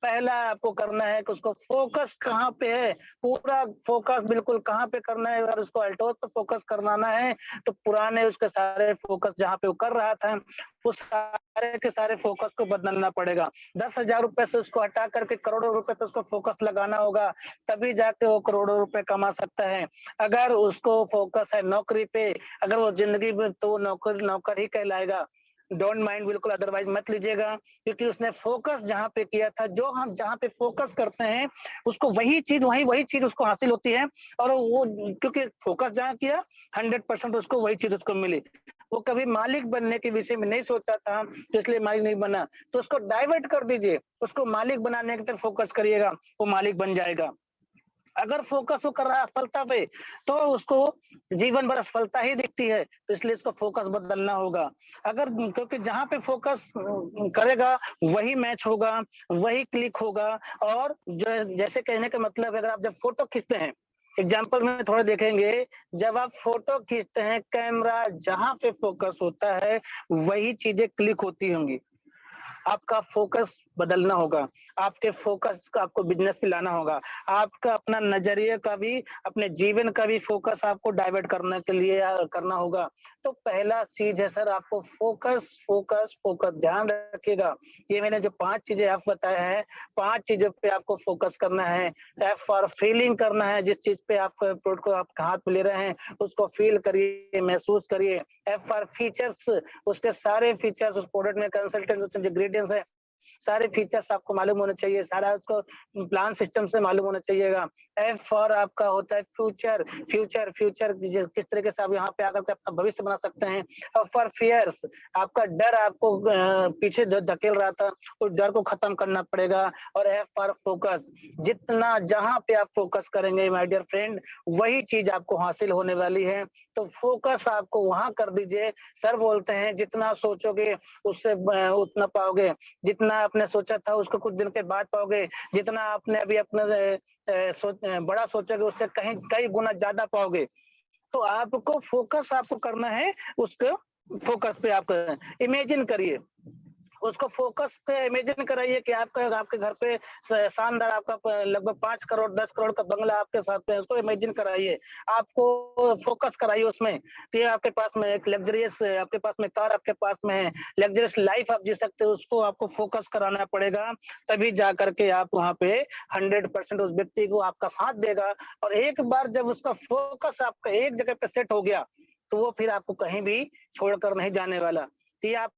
पहला आपको करना है कि उसको फोकस कहाँ पे है, पूरा फोकस बिल्कुल कहाँ पे करना है। अगर उसको अल्टोज पे फोकस करवाना है तो पुराने उसके सारे फोकस जहाँ पे वो कर रहा था, उस सारे के सारे फोकस को बदलना पड़ेगा। 10,000 रुपए से उसको हटा करके करोड़ों रुपए पे उसको फोकस लगाना होगा, तभी जाके वो करोड़ों रुपए कमा सकता है। अगर उसको फोकस है नौकरी पे, अगर वो जिंदगी में, तो नौकर ही कहलाएगा। डोंट माइंड बिल्कुल अदरवाइज मत लीजिएगा, क्योंकि उसने फोकस जहाँ पे किया था, जो हम जहाँ पे फोकस करते हैं उसको वही चीज उसको हासिल होती है। और वो क्योंकि फोकस जहाँ किया 100% उसको वही चीज उसको मिली। वो कभी मालिक बनने के विषय में नहीं सोचा था तो इसलिए मालिक नहीं बना। तो उसको डाइवर्ट कर दीजिए, उसको मालिक बनाने की तरफ फोकस करिएगा, वो मालिक बन जाएगा। अगर फोकस वो कर रहा है असफलता पे, तो उसको जीवन भर असफलता ही दिखती है, तो इसलिए इसको फोकस बदलना होगा। अगर क्योंकि जहाँ पे फोकस करेगा वही मैच होगा, वही क्लिक होगा। और जो जैसे कहने का मतलब है, अगर आप जब फोटो खींचते हैं, एग्जाम्पल में थोड़ा देखेंगे, जब आप फोटो खींचते हैं, कैमरा जहाँ पे फोकस होता है वही चीजें क्लिक होती होंगी। आपका फोकस बदलना होगा, आपके फोकस का आपको बिजनेस पे लाना होगा, आपका अपना नजरिए का भी, अपने जीवन का भी फोकस आपको डाइवर्ट करने के लिए करना होगा। तो पहला चीज है सर, आपको फोकस फोकस फोकस, ध्यान रखिएगा। ये मैंने जो 5 चीजें आपको बताया है, 5 चीजों पे आपको फोकस करना है। एफ फॉर फीलिंग करना है, जिस चीज पे आप प्रोडक्ट को आप हाथ में ले रहे हैं उसको फील करिए, महसूस करिए। एफ फॉर फीचर्स, उसके सारे फीचर्स उस प्रोडक्ट में, कंसल्टेंट उसमें जो इंग्रेडिएंट्स है, सारे फीचर्स आपको मालूम होने चाहिए, सारा उसको प्लान सिस्टम से मालूम होना चाहिएगा। एफ फॉर आपका होता है फ्यूचर, फ्यूचर फ्यूचर किस तरीके से आप यहाँ पे आकर के अपना भविष्य बना सकते हैं। और फॉर फियर्स, आपका डर आपको पीछे धकेल रहा था, उस डर को खत्म करना पड़ेगा। और एफ फॉर फोकस, जितना जहाँ पे आप फोकस करेंगे माय डियर फ्रेंड, वही चीज आपको हासिल होने वाली है। तो फोकस आपको वहां कर दीजिए। सर बोलते हैं जितना सोचोगे उससे उतना पाओगे, जितना आपने सोचा था उसको कुछ दिन के बाद पाओगे, जितना आपने अभी अपना बड़ा सोचोगे उससे कहीं कई गुना ज्यादा पाओगे। तो आपको फोकस आपको करना है, उसको फोकस पे आप इमेजिन करिए, उसको फोकस पे इमेजिन कराइए कि आपका आपके घर पे शानदार आपका लगभग 5 करोड़ 10 करोड़ का बंगला आपके साथ में, उसको इमेजिन कराइए, आपको फोकस कराइए उसमें कि आपके पास में एक लग्जरियस, आपके पास में कार आपके पास में है, लग्जरियस लाइफ आप जी सकते हो, उसको आपको फोकस कराना पड़ेगा। तभी जा करके आप वहाँ पे 100% उस व्यक्ति को आपका साथ देगा। और एक बार जब उसका फोकस आपका एक जगह पे सेट हो गया, तो वो फिर आपको कहीं भी छोड़कर नहीं जाने वाला। ये आप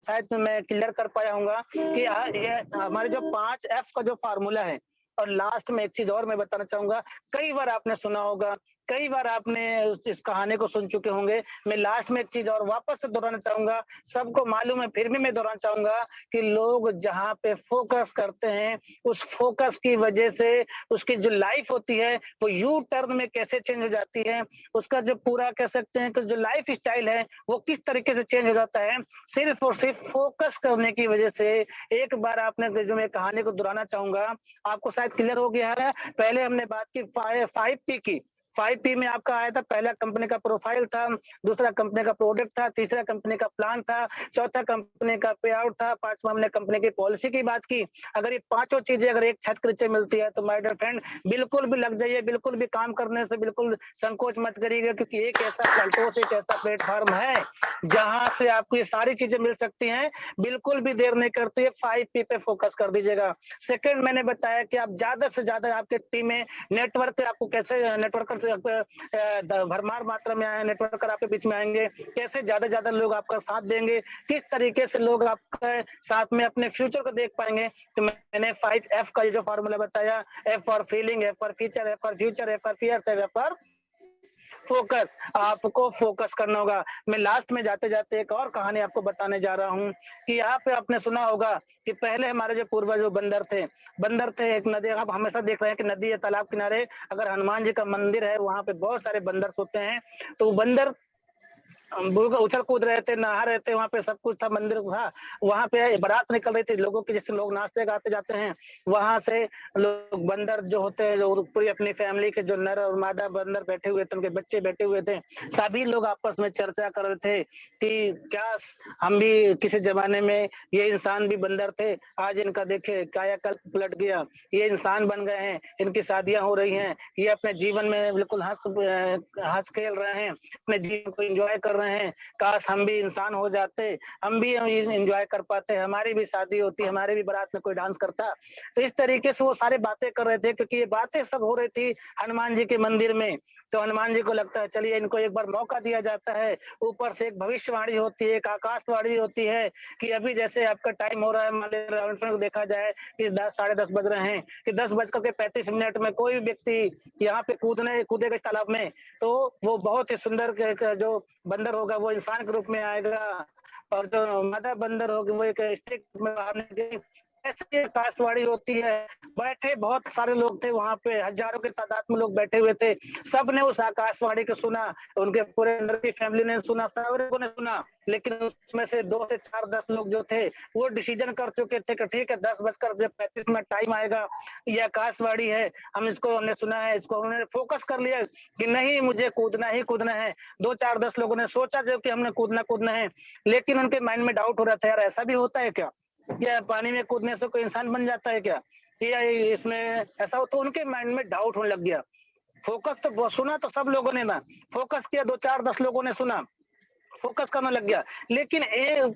शायद मैं क्लियर कर पाया हूँगा कि ये हमारे जो 5 एफ का जो फार्मूला है। और लास्ट में एक चीज और मैं बताना चाहूंगा, कई बार आपने सुना होगा, कई बार आपने इस कहानी को सुन चुके होंगे। मैं लास्ट में एक चीज और वापस से दोहराना चाहूंगा, सबको मालूम है फिर भी मैं दोहराना चाहूंगा कि लोग जहाँ पे फोकस करते हैं, उस फोकस की वजह से उसकी जो लाइफ होती है वो यू टर्न में कैसे चेंज हो जाती है, उसका जो पूरा कह सकते हैं कि जो लाइफ स्टाइल है वो किस तरीके से चेंज हो जाता है, सिर्फ और सिर्फ फोकस करने की वजह से। एक बार आपने जो मैं कहानी को दोहराना चाहूंगा, आपको शायद क्लियर हो गया है। पहले हमने बात की 5P की। 5P में आपका आया था, पहला कंपनी का प्रोफाइल था, दूसरा कंपनी का प्रोडक्ट था, तीसरा कंपनी का प्लान था, चौथा कंपनी का पे आउट था, पांचवा हमने कंपनी की पॉलिसी की बात की। अगर ये पांचों चीजें अगर एक छत के नीचे मिलती है तो माय डियर फ्रेंड बिल्कुल भी लग जाइए, बिल्कुल भी काम करने से बिल्कुल संकोच मत करिएगा, क्योंकि एक ऐसा प्लेटफॉर्म, एक ऐसा प्लेटफॉर्म है जहां से आपको ये सारी चीजें मिल सकती हैं। बिल्कुल भी देर नहीं करती है, 5P पे फोकस कर दीजिएगा। सेकंड मैंने बताया कि आप ज्यादा से ज्यादा आपके टीम में नेटवर्क, आपको कैसे नेटवर्कर भरमार मात्रा में आए, नेटवर्कर आपके बीच में आएंगे, कैसे ज्यादा ज्यादा लोग आपका साथ देंगे, किस तरीके से लोग आपके साथ में अपने फ्यूचर को देख पाएंगे। तो मैंने 5F का जो फॉर्मूला बताया, F for feeling, F for feature, F for future, F for fear, F for focus. आपको फोकस करना होगा। मैं लास्ट में जाते जाते एक और कहानी आपको बताने जा रहा हूँ कि यहाँ पे आपने सुना होगा कि पहले हमारे जो पूर्वज जो बंदर थे एक नदी, आप हमेशा देख रहे हैं कि नदी या तालाब किनारे अगर हनुमान जी का मंदिर है, वहां पे बहुत सारे बंदर सोते हैं। तो बंदर उछल कूद रहे थे, नहा रहे थे, वहां पे सब कुछ था, मंदिर था। वहां पे बारात निकल रही थी लोगों की, जैसे लोग नाचते गाते जाते हैं, वहां से लोग बंदर जो होते हैं, जो पूरी अपनी फैमिली के जो नर और मादा बंदर बैठे हुए थे, उनके बच्चे बैठे हुए थे, सभी लोग आपस में चर्चा कर रहे थे कि क्या हम भी किसी जमाने में, ये इंसान भी बंदर थे, आज इनका देखे कायाकल्प पलट गया, ये इंसान बन गए हैं, इनकी शादियां हो रही हैं, ये अपने जीवन में बिल्कुल हंस खेल रहे हैं, अपने जीवन को एंजॉय कर रहे हैं। काश हम भी इंसान हो जाते, हम भी एंजॉय कर पाते, हमारी भी शादी होती, हमारे भी बारात में कोई डांस करता। तो इस तरीके से वो सारे बातें कर रहे थे, क्योंकि ये बातें सब हो रही थी हनुमान जी के मंदिर में। तो हनुमान जी को लगता है चलिए इनको एक बार मौका दिया जाता है। ऊपर से एक भविष्यवाणी होती है, एक आकाशवाणी होती है कि अभी जैसे आपका टाइम हो रहा है, मान लीजिए रावण को देखा जाए कि 10 साढ़े 10 बज रहे हैं, कि 10:35 में कोई व्यक्ति यहाँ पे कूदेगा तालाब में, तो वो बहुत ही सुंदर जो बंदर होगा वो इंसान के रूप में आएगा, और जो मादा बंदर होगी वो एक स्टिक में बाहर निकलेगी। ऐसी आकाशवाणी होती है। बैठे बहुत सारे लोग थे वहां पे, हजारों की तादाद में लोग बैठे हुए थे, सबने उस आकाशवाणी को सुना, उनके पूरे अंदर की फैमिली ने सुना, सब लोगों ने सुना। लेकिन उसमें से 2 से 4 10 लोग जो थे वो डिसीजन कर चुके थे कि ठीक है 10:35 टाइम आएगा, ये आकाशवाणी है, हमने सुना है, इसको उन्होंने फोकस कर लिया कि नहीं मुझे कूदना ही कूदना है। 2 4 10 लोगों ने सोचा जो कि हमने कूदना है, लेकिन उनके माइंड में डाउट हो रहा था, यार ऐसा भी होता है क्या? क्या पानी में कूदने से कोई इंसान बन जाता है क्या? या इसमें ऐसा हो, तो उनके माइंड में डाउट होने लग गया। फोकस तो सुना तो सब लोगों ने ना, फोकस किया 2 4 10 लोगों ने सुना, फोकस करने लग गया, लेकिन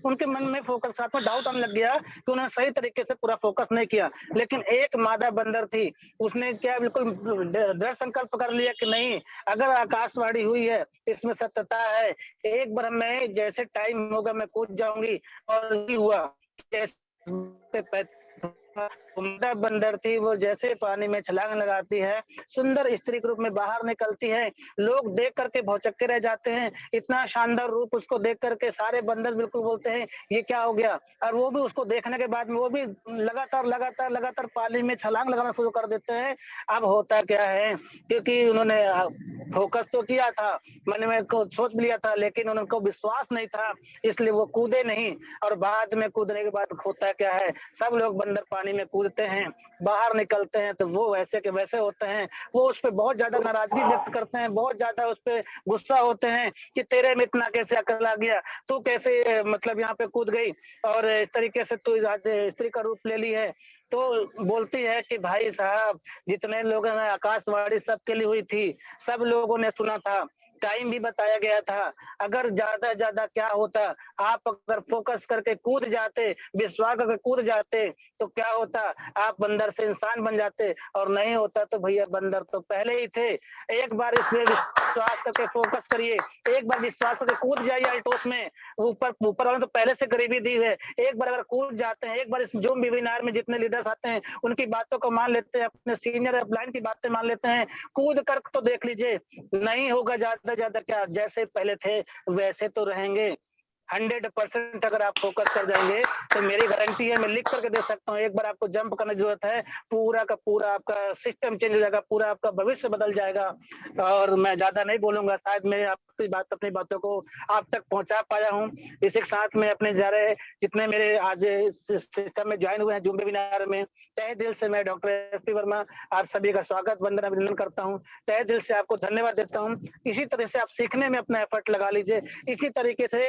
उनके मन में फोकस साथ में डाउट आने लग गया कि उन्होंने सही तरीके से पूरा फोकस नहीं किया। लेकिन एक मादा बंदर थी, उसने क्या बिल्कुल दृढ़ संकल्प कर लिया कि नहीं, अगर आकाशवाणी हुई है इसमें सत्यता है, एक बार मैं जैसे टाइम होगा मैं कूद जाऊंगी। और ये हुआ, जैसे मादा बंदर थी वो जैसे पानी में छलांग लगाती है, सुंदर स्त्री के रूप में बाहर निकलती है, लोग देख करके भौचक्के रह जाते हैं। इतना शानदार रूप उसको देख करके सारे बंदर बिल्कुल बोलते हैं ये क्या हो गया, और वो भी उसको देखने के बाद में वो भी लगातार पानी में छलांग लगाना शुरू कर देते हैं। अब होता क्या है, क्योंकि उन्होंने फोकस तो किया था, मन में को सोच लिया था, लेकिन उनको विश्वास नहीं था, इसलिए वो कूदे नहीं। और बाद में कूदने के बाद होता क्या है, सब लोग बंदर पानी में कूदते हैं, बाहर निकलते हैं तो वो वैसे के वैसे होते हैं, वो उस पर बहुत ज्यादा नाराजगी व्यक्त करते हैं, बहुत ज्यादा उस पर गुस्सा होते हैं कि तेरे में इतना कैसे अकल आ गया, तू कैसे मतलब यहाँ पे कूद गई, और इस तरीके से तू आज स्त्री का रूप ले ली है। तो बोलती है कि भाई साहब, जितने लोगों ने आकाशवाणी सबके लिए हुई थी, सब लोगों ने सुना था, टाइम भी बताया गया था, अगर ज्यादा क्या होता, आप अगर फोकस करके कूद जाते, विश्वास करके कूद जाते, तो क्या होता, आप बंदर से इंसान बन जाते, और नहीं होता तो भैया बंदर तो पहले ही थे। एक बार इसमें विश्वास करके फोकस करिए, एक बार विश्वास करके कूद जाइए अल्टोस में, ऊपर वाले तो पहले से गरीबी दी है, एक बार अगर कूद जाते हैं, एक बार इस जूम वेबिनार में जितने लीडर्स आते हैं उनकी बातों को मान लेते हैं, अपने सीनियर अपलाइन की बातें मान लेते हैं, कूद कर तो देख लीजिए, नहीं होगा ज्यादा क्या, जैसे पहले थे वैसे तो रहेंगे। 100% अगर आप फोकस कर जाएंगे तो मेरी गारंटी है, मैं लिख करके दे सकता हूँ, एक बार आपको जंप करने की जरूरत है, पूरा का पूरा आपका सिस्टम चेंज हो जाएगा, पूरा आपका भविष्य बदल जाएगा। और मैं ज्यादा नहीं बोलूंगा, शायद मैं आपकी अपनी बातों को आप तक पहुंचा पाया हूँ। इसी के साथ में अपने जा रहे जितने मेरे आज सिस्टम में ज्वाइन हुए हैं जूम वेबिनार में, तहे दिल से मैं डॉक्टर एसपी वर्मा आप सभी का स्वागत वंदन अभिनंदन करता हूँ, तहे दिल से आपको धन्यवाद देता हूँ। इसी तरह से आप सीखने में अपना एफर्ट लगा लीजिए, इसी तरीके से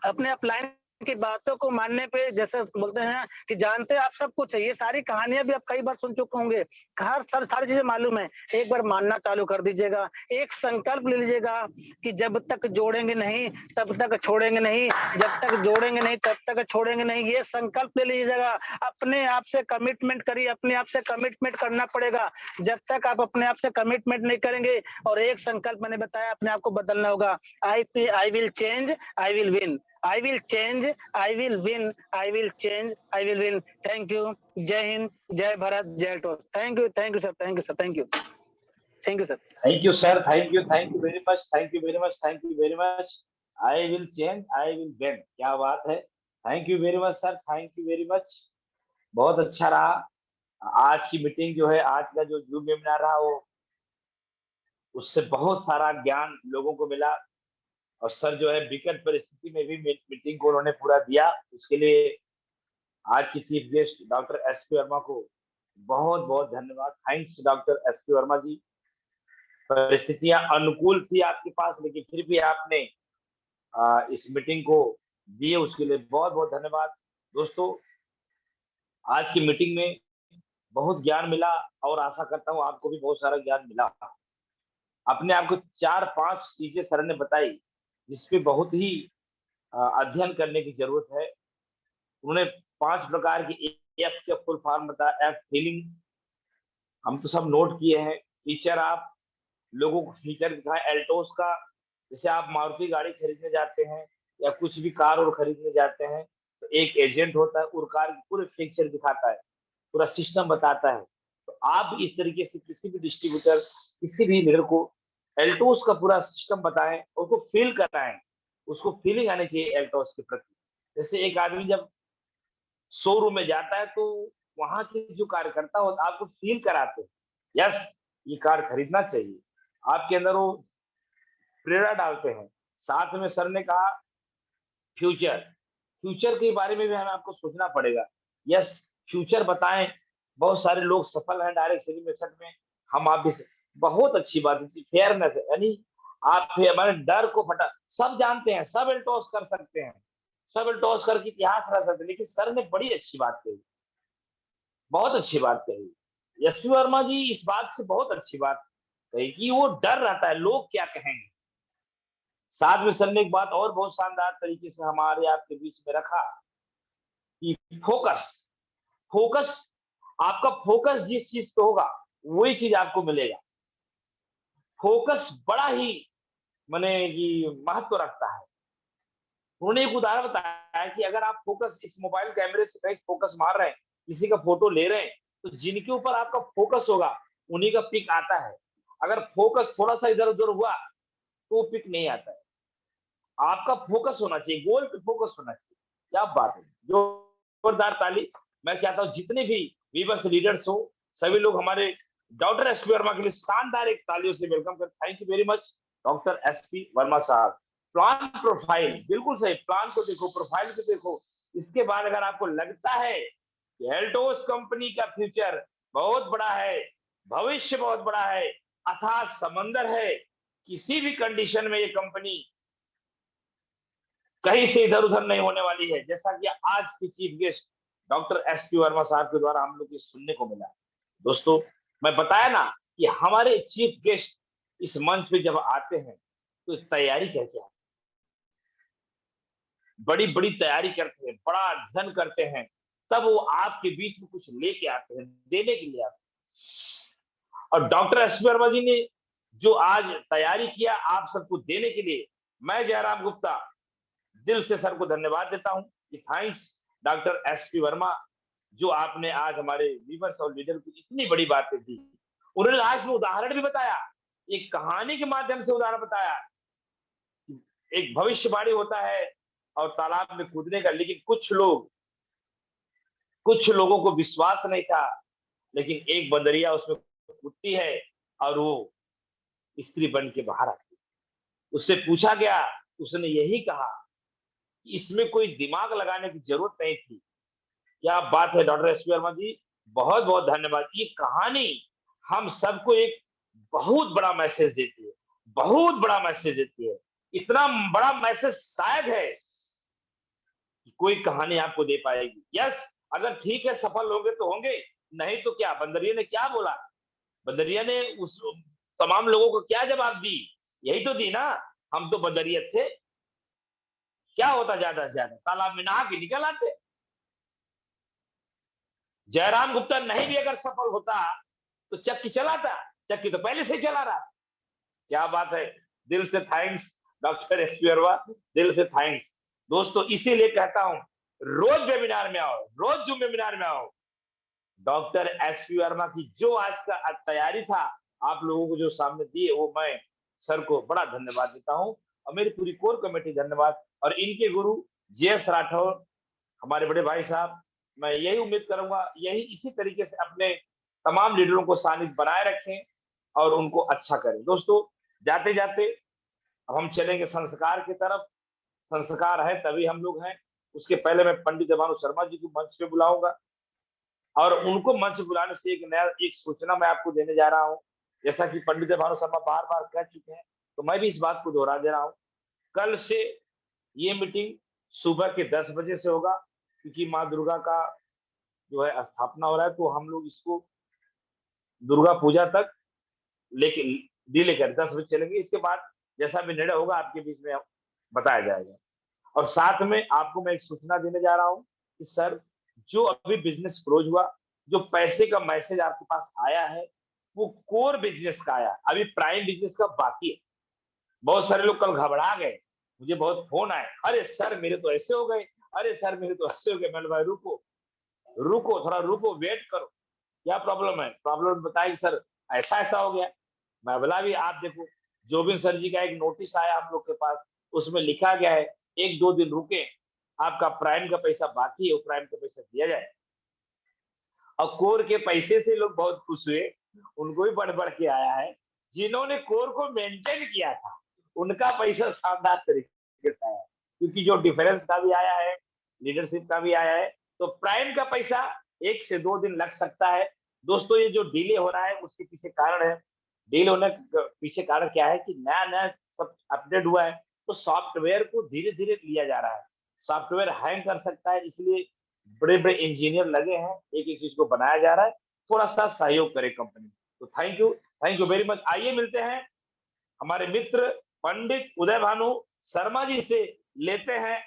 अपने अपलाइन की बातों को मानने पे, जैसे बोलते हैं कि जानते आप सब कुछ है, ये सारी कहानियां भी आप कई बार सुन चुके होंगे, सारी चीजें मालूम है, एक बार मानना चालू कर दीजिएगा, एक संकल्प ले लीजिएगा कि जब तक जोड़ेंगे नहीं तब तक छोड़ेंगे नहीं, जब तक जोड़ेंगे नहीं तब तक छोड़ेंगे नहीं, ये संकल्प ले लीजिएगा। अपने आप से कमिटमेंट करिए, अपने आप से कमिटमेंट करना पड़ेगा, जब तक आप अपने आप से कमिटमेंट नहीं करेंगे। और एक संकल्प मैंने बताया, अपने आप को बदलना होगा, I will change, I will win, I will change, I will win, I will change, I will win. Thank you. जय हिंद, जय भारत, जय toll. Thank you sir, thank you sir, thank you sir. Thank you sir, thank you very much, thank you very much. I will change, I will win, क्या बात है। Thank you very much sir, thank you very much, बहुत अच्छा रहा आज की meeting जो है, आज का जो जूम वेबिनार रहा, वो उससे बहुत सारा ज्ञान लोगों को मिला। और सर जो है विकट परिस्थिति में भी मीटिंग को उन्होंने पूरा दिया, उसके लिए आज की chief guest doctor SP Verma को बहुत बहुत धन्यवाद। थैंक्स डॉक्टर एसपी वर्मा जी। परिस्थितियां अनुकूल थी आपके पास, लेकिन फिर भी आपने इस मीटिंग को दिए, उसके लिए बहुत बहुत धन्यवाद। दोस्तों, आज की मीटिंग में बहुत ज्ञान मिला, और आशा करता हूँ आपको भी बहुत सारा ज्ञान मिला। अपने आपको 4-5 चीजें सर ने बताई जिसपे बहुत ही अध्ययन करने की जरूरत है। उन्होंने 5 प्रकार की एफ के फुल फॉर्म बताया। एफ फीलिंग, हम तो सब नोट किए हैं। फीचर, आप लोगों को फीचर दिखाएं एल्टोस का, जैसे आप मारुति गाड़ी खरीदने जाते हैं या कुछ भी कार और खरीदने जाते हैं, तो एक एजेंट होता है, और कार की पूरे फीचर दिखाता है, पूरा सिस्टम बताता है। तो आप इस तरीके से किसी भी डिस्ट्रीब्यूटर, किसी भी लीडर को एल्टोस का पूरा सिस्टम बताएं, उसको फील कराएं, उसको फीलिंग आनी चाहिए एल्टोस के प्रति। जैसे एक आदमी जब शोरूम में जाता है तो वहां के जो कार्यकर्ता होता है आपको फील कराते हैं, यस ये कार खरीदना चाहिए, आपके अंदर वो प्रेरणा डालते हैं। साथ में सर ने कहा फ्यूचर, फ्यूचर के बारे में भी हमें आपको सोचना पड़ेगा। यस फ्यूचर बताएं, बहुत सारे लोग सफल हैं डायरेक्ट सेलिंग मेथड में, हम आप भी बहुत अच्छी बात है, फेयरनेस है, यानी आप हमारे डर को फटा, सब जानते हैं, सब एल्टोस कर सकते हैं, सब एल्टोस करके इतिहास रह सकते हैं, लेकिन सर ने बड़ी अच्छी बात कही, बहुत अच्छी बात कही। यशवी वर्मा जी इस बात से बहुत अच्छी बात कही कि वो डर रहता है लोग क्या कहेंगे। साथ में सर ने एक बात और बहुत शानदार तरीके से हमारे आपके बीच में रखा कि फोकस, फोकस आपका फोकस जिस चीज पे होगा वही चीज आपको मिलेगा। फोकस बड़ा ही माने कि महत्व रखता है। उन्होंने एक उदाहरण बताया कि अगर आप फोकस इस मोबाइल कैमरे से कहीं फोकस मार रहे हैं, किसी का फोटो ले रहे हैं, तो जिनके ऊपर आपका फोकस होगा उन्हीं का पिक आता है। अगर फोकस थोड़ा सा इधर उधर हुआ तो वो पिक नहीं आता है। आपका फोकस होना चाहिए, गोल पे फोकस होना चाहिए। क्या बात है, जोरदार ताली। मैं चाहता हूँ जितने भी वीवर्स लीडर्स हो, सभी लोग हमारे डॉक्टर एस पी वर्मा के लिए शानदार एक तालियों से वेलकम कर। Thank you very much doctor S P Verma साहब। प्लान प्रोफाइल बिल्कुल सही, प्लान को देखो, प्रोफाइल को देखो, इसके बाद अगर आपको लगता है कि एल्टोस कंपनी का फ्यूचर बहुत बड़ा है, भविष्य बहुत बड़ा है, अथाह समंदर है, किसी भी कंडीशन में ये कंपनी कहीं से इधर उधर नहीं होने वाली है, जैसा कि आज की chief guest doctor S P Verma साहब के द्वारा हम लोग को सुनने को मिला। दोस्तों मैं बताया ना कि हमारे चीफ गेस्ट इस मंच पे जब आते हैं तो तैयारी करके आते हैं, बड़ी बड़ी तैयारी करते हैं, बड़ा अध्ययन करते हैं, तब वो आपके बीच में कुछ लेके आते हैं, देने के लिए आते हैं। और डॉक्टर एस पी वर्मा जी ने जो आज तैयारी किया आप सबको देने के लिए, मैं जयराम गुप्ता दिल से सर को धन्यवाद देता हूं कि thanks doctor S P Verma, जो आपने आज हमारे वीवर्स और लीडर को इतनी बड़ी बातें दी। उन्होंने आज में उदाहरण भी बताया, एक कहानी के माध्यम से उदाहरण बताया। एक भविष्यवाणी होता है और तालाब में कूदने का, लेकिन कुछ लोगों को विश्वास नहीं था, लेकिन एक बंदरिया उसमें कूदती है और वो स्त्री बन के बाहर आती है। उससे पूछा गया, उसने यही कहा कि इसमें कोई दिमाग लगाने की जरूरत नहीं थी। क्या बात है डॉक्टर एस पी वर्मा जी, बहुत बहुत धन्यवाद। ये कहानी हम सबको एक बहुत बड़ा मैसेज देती है, बहुत बड़ा मैसेज देती है। इतना बड़ा मैसेज शायद है कि कोई कहानी आपको दे पाएगी। यस अगर ठीक है सफल होंगे तो होंगे, नहीं तो क्या। बंदरिया ने क्या बोला, बंदरिया ने उस तमाम लोगों को क्या जवाब दी, यही तो दी ना, हम तो बंदरिया थे, क्या होता ज्यादा से ज्यादा, तालाब में नहा के निकल आते। जयराम गुप्ता नहीं भी अगर सफल होता तो चक्की चलाता, चक्की तो पहले से चला रहा। क्या बात है, दिल से thanks doctor S P Verma, दिल से थैंक्स। दोस्तों इसीलिए कहता हूं रोज वेबिनार में आओ, रोज जूम वेबिनार में आओ। डॉक्टर एस पी वर्मा की जो आज का तैयारी था आप लोगों को जो सामने दी, वो मैं सर को बड़ा धन्यवाद देता हूं और मेरी पूरी कोर कमेटी धन्यवाद, और इनके गुरु जेएस राठौर हमारे बड़े भाई साहब, मैं यही उम्मीद करूंगा यही इसी तरीके से अपने तमाम लीडरों को सानिध्य बनाए रखें और उनको अच्छा करें। दोस्तों जाते जाते अब हम चलेंगे संस्कार की तरफ। संस्कार है तभी हम लोग हैं। उसके पहले मैं पंडित देवानु शर्मा जी को मंच पे बुलाऊंगा और उनको मंच बुलाने से एक सूचना मैं आपको देने जा रहा हूं। जैसा कि पंडित देवानु शर्मा बार बार कह चुके हैं, तो मैं भी इस बात को दोहरा दे रहा हूं। कल से ये मीटिंग सुबह के 10 बजे से होगा, क्योंकि माँ दुर्गा का जो है स्थापना हो रहा है, तो हम लोग इसको दुर्गा पूजा तक लेके डिले कर 10 बजे चलेंगे। इसके बाद जैसा भी निर्णय होगा आपके बीच में बताया जाएगा। और साथ में आपको मैं एक सूचना देने जा रहा हूं कि सर जो अभी बिजनेस क्लोज हुआ, जो पैसे का मैसेज आपके पास आया है वो कोर बिजनेस का आया, अभी प्राइम बिजनेस का बाकी है। बहुत सारे लोग कल घबरा गए, मुझे बहुत फोन आए, अरे सर मेरे तो ऐसे हो गए, अरे सर मेरे तो ऐसे हो गए। मैंने भाई रुको रुको, थोड़ा रुको, वेट करो, क्या प्रॉब्लम है। प्रॉब्लम बताई सर ऐसा ऐसा हो गया। मैं बोला भी आप देखो, जोबिन सर जी का एक नोटिस आया हम लोग के पास, उसमें लिखा गया है 1-2 दिन रुके, आपका प्राइम का पैसा बाकी है, वो प्राइम का पैसा दिया जाए। और कोर के पैसे से लोग बहुत खुश हुए, उनको भी बढ़ के आया है। जिन्होंने कोर को मेंटेन किया था उनका पैसा शानदार तरीके से आया है, क्योंकि जो डिफरेंस का भी आया है, लीडरशिप का भी आया है। तो प्राइम का पैसा 1 से 2 दिन लग सकता है। दोस्तों, ये जो डिले हो रहा है उसके पीछे कारण है, डिले होने के पीछे कारण क्या है कि नया नया सब अपडेट हुआ है, तो सॉफ्टवेयर को धीरे धीरे लिया जा रहा है। सॉफ्टवेयर हैंग कर सकता है, इसलिए बड़े बड़े इंजीनियर लगे हैं, एक एक चीज को बनाया जा रहा है। थोड़ा सा सहयोग करे कंपनी। तो थैंक यू वेरी मच। आइए मिलते हैं हमारे मित्र पंडित उदय भानु शर्मा जी से, लेते हैं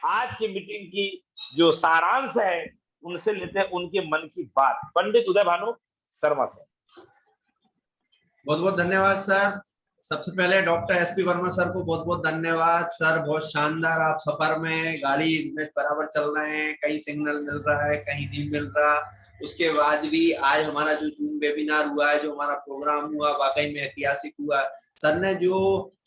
आज की मीटिंग की जो सारांश है, उनसे लेते हैं उनके मन की बात। पंडित उदय भानु शर्मा से। बहुत बहुत धन्यवाद सर। सबसे पहले डॉक्टर एसपी वर्मा सर को बहुत बहुत धन्यवाद। सर बहुत शानदार, आप सफर में गाड़ी में बराबर चल रहे हैं, कहीं सिग्नल मिल रहा है कहीं नहीं मिल रहा, उसके बाद भी आज हमारा जो जूम वेबिनार हुआ है, जो हमारा प्रोग्राम हुआ, वाकई में ऐतिहासिक हुआ। सर ने जो